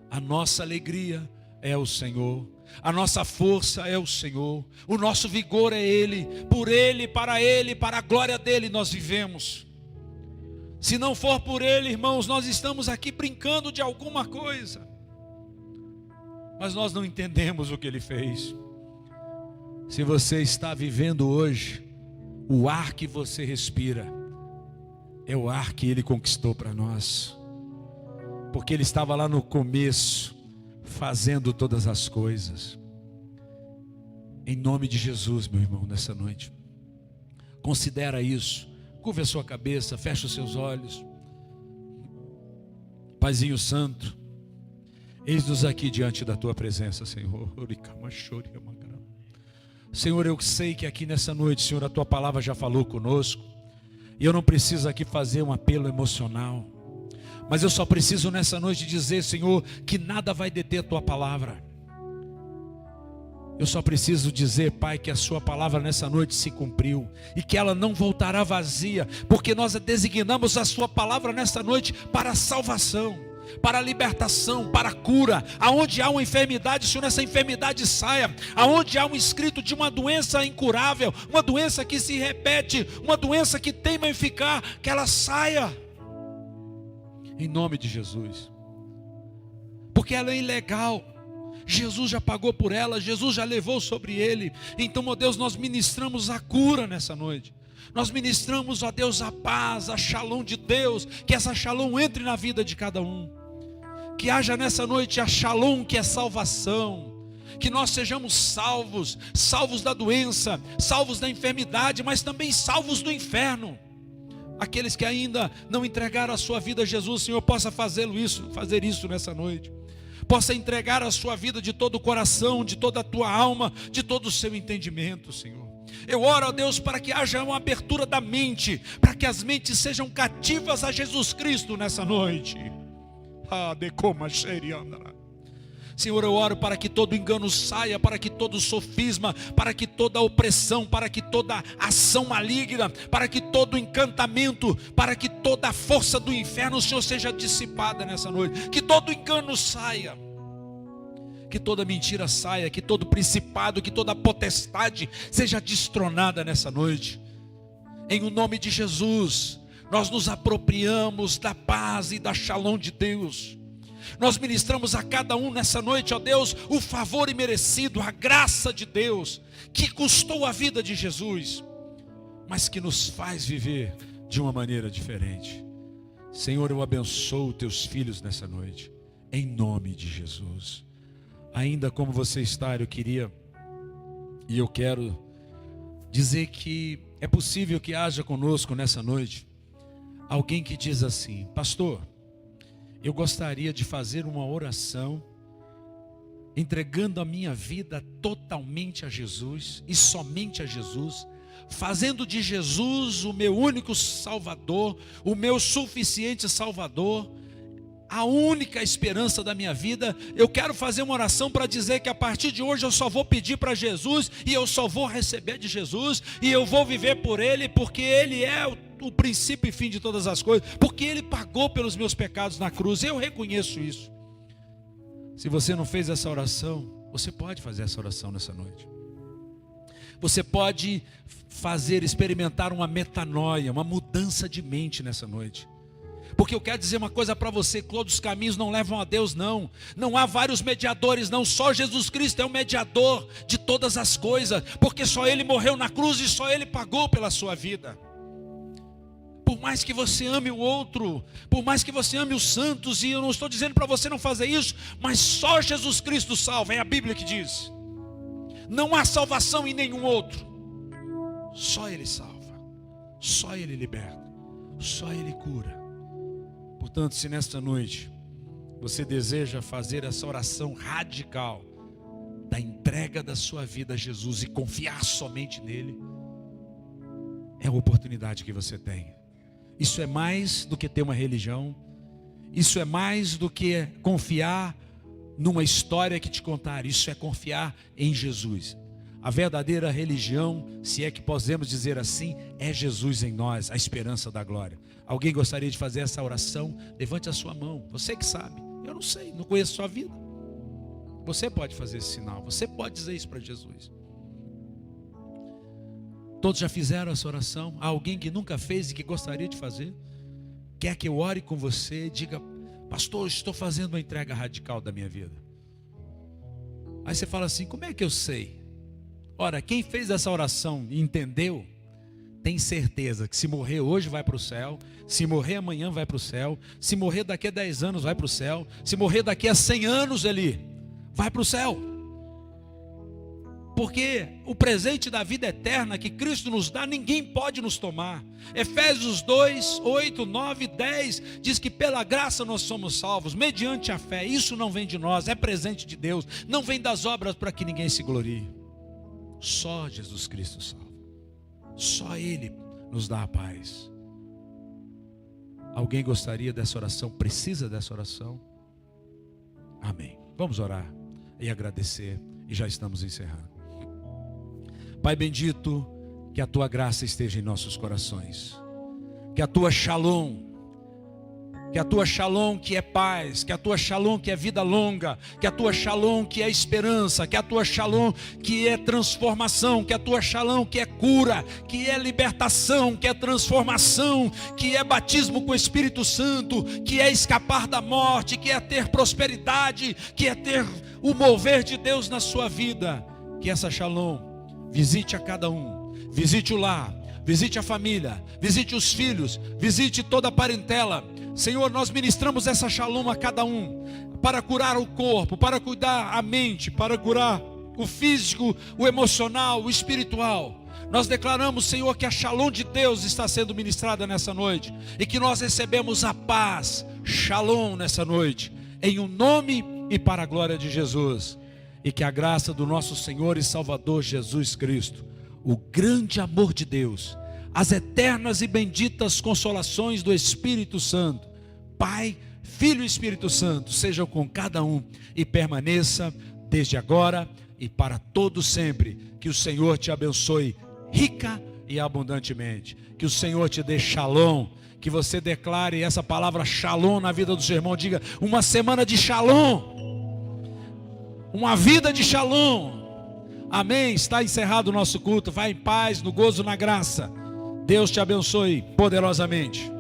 A nossa alegria é o Senhor. A nossa força é o Senhor. O nosso vigor é Ele. Por Ele, para a glória dEle nós vivemos. Se não for por Ele, irmãos, nós estamos aqui brincando de alguma coisa, mas nós não entendemos o que Ele fez. Se você está vivendo hoje, o ar que você respira é o ar que Ele conquistou para nós, porque Ele estava lá no começo, fazendo todas as coisas. Em nome de Jesus, meu irmão, nessa noite, considera isso. Curva a sua cabeça, fecha os seus olhos. Paizinho Santo, eis-nos aqui diante da Tua presença, Senhor. Senhor, eu sei que aqui nessa noite, Senhor, a Tua palavra já falou conosco, e eu não preciso aqui fazer um apelo emocional. Mas eu só preciso nessa noite dizer, Senhor, que nada vai deter a tua palavra. Eu só preciso dizer, Pai, que a sua palavra nessa noite se cumpriu e que ela não voltará vazia, porque nós designamos a sua palavra nessa noite para a salvação, para a libertação, para a cura. Aonde há uma enfermidade, Senhor, essa enfermidade saia. Aonde há um escrito de uma doença incurável, uma doença que se repete, uma doença que teima em ficar, que ela saia, em nome de Jesus, porque ela é ilegal. Jesus já pagou por ela, Jesus já levou sobre ele. Então, ó Deus, nós ministramos a cura nessa noite. Nós ministramos, ó Deus, a paz, a shalom de Deus. Que essa shalom entre na vida de cada um. Que haja nessa noite a shalom, que é salvação. Que nós sejamos salvos, salvos da doença, salvos da enfermidade, mas também salvos do inferno. Aqueles que ainda não entregaram a sua vida a Jesus, Senhor, possa fazer isso nessa noite. Possa entregar a sua vida de todo o coração, de toda a tua alma, de todo o seu entendimento, Senhor. Eu oro a Deus para que haja uma abertura da mente, para que as mentes sejam cativas a Jesus Cristo nessa noite. Senhor, eu oro para que todo engano saia, para que todo sofisma, para que toda opressão, para que toda ação maligna, para que todo encantamento, para que toda a força do inferno, Senhor, seja dissipada nessa noite. Que todo engano saia, que toda mentira saia, que todo principado, que toda potestade seja destronada nessa noite. Em o nome de Jesus, nós nos apropriamos da paz e da shalom de Deus. Nós ministramos a cada um nessa noite, ó Deus, o favor imerecido, a graça de Deus, que custou a vida de Jesus, mas que nos faz viver de uma maneira diferente. Senhor, eu abençoo teus filhos nessa noite, em nome de Jesus. Ainda como você está, eu queria e eu quero dizer que é possível que haja conosco nessa noite alguém que diz assim: pastor, eu gostaria de fazer uma oração entregando a minha vida totalmente a Jesus e somente a Jesus, fazendo de Jesus o meu único Salvador, o meu suficiente Salvador, a única esperança da minha vida. Eu quero fazer uma oração para dizer que a partir de hoje eu só vou pedir para Jesus e eu só vou receber de Jesus e eu vou viver por Ele, porque Ele é o princípio e fim de todas as coisas, porque Ele pagou pelos meus pecados na cruz. Eu reconheço isso. Se você não fez essa oração, você pode fazer essa oração nessa noite. Você pode experimentar uma metanoia, uma mudança de mente nessa noite. Porque eu quero dizer uma coisa para você: todos os caminhos não levam a Deus, não. Não há vários mediadores, não. Só Jesus Cristo é o mediador de todas as coisas, porque só Ele morreu na cruz e só Ele pagou pela sua vida. Por mais que você ame o outro, por mais que você ame os santos, e eu não estou dizendo para você não fazer isso, mas só Jesus Cristo salva, é a Bíblia que diz. Não há salvação em nenhum outro. Só Ele salva, só Ele liberta, só Ele cura. Portanto, se nesta noite você deseja fazer essa oração radical da entrega da sua vida a Jesus e confiar somente nele, é a oportunidade que você tem. Isso é mais do que ter uma religião. Isso é mais do que confiar numa história que te contaram. Isso é confiar em Jesus. A verdadeira religião, se é que podemos dizer assim, é Jesus em nós, a esperança da glória. Alguém gostaria de fazer essa oração? Levante a sua mão. Você que sabe. Eu não sei, não conheço a sua vida. Você pode fazer esse sinal. Você pode dizer isso para Jesus. Todos já fizeram essa oração? Há alguém que nunca fez e que gostaria de fazer? Quer que eu ore com você? Diga: pastor, estou fazendo uma entrega radical da minha vida. Aí você fala assim: como é que eu sei? Ora, quem fez essa oração e entendeu, tem certeza que se morrer hoje vai para o céu, se morrer amanhã vai para o céu, se morrer daqui a 10 anos vai para o céu, se morrer daqui a 100 anos ele vai para o céu. Porque o presente da vida eterna que Cristo nos dá, ninguém pode nos tomar. Efésios 2, 8, 9, 10 diz que pela graça nós somos salvos, mediante a fé. Isso não vem de nós, é presente de Deus. Não vem das obras para que ninguém se glorie. Só Jesus Cristo salva. Só Ele nos dá a paz. Alguém gostaria dessa oração? Precisa dessa oração? Amém. Vamos orar e agradecer, e já estamos encerrando. Pai bendito, que a tua graça esteja em nossos corações, que a tua shalom, que é paz, que a tua shalom que é vida longa, que a tua shalom que é esperança, que a tua shalom que é transformação, que a tua shalom que é cura, que é libertação, que é transformação, que é batismo com o Espírito Santo, que é escapar da morte, que é ter prosperidade, que é ter o mover de Deus na sua vida. Que essa shalom visite a cada um, visite o lar, visite a família, visite os filhos, visite toda a parentela. Senhor, nós ministramos essa shalom a cada um, para curar o corpo, para cuidar a mente, para curar o físico, o emocional, o espiritual. Nós declaramos, Senhor, que a shalom de Deus está sendo ministrada nessa noite, e que nós recebemos a paz, shalom nessa noite, em um nome e para a glória de Jesus. E que a graça do nosso Senhor e Salvador Jesus Cristo, o grande amor de Deus, as eternas e benditas consolações do Espírito Santo, Pai, Filho e Espírito Santo, sejam com cada um e permaneça desde agora e para todo sempre. Que o Senhor te abençoe rica e abundantemente. Que o Senhor te dê shalom. Que você declare essa palavra shalom na vida do seu irmão. Diga: uma semana de shalom, uma vida de shalom. Amém. Está encerrado o nosso culto. Vai em paz, no gozo, na graça. Deus te abençoe poderosamente.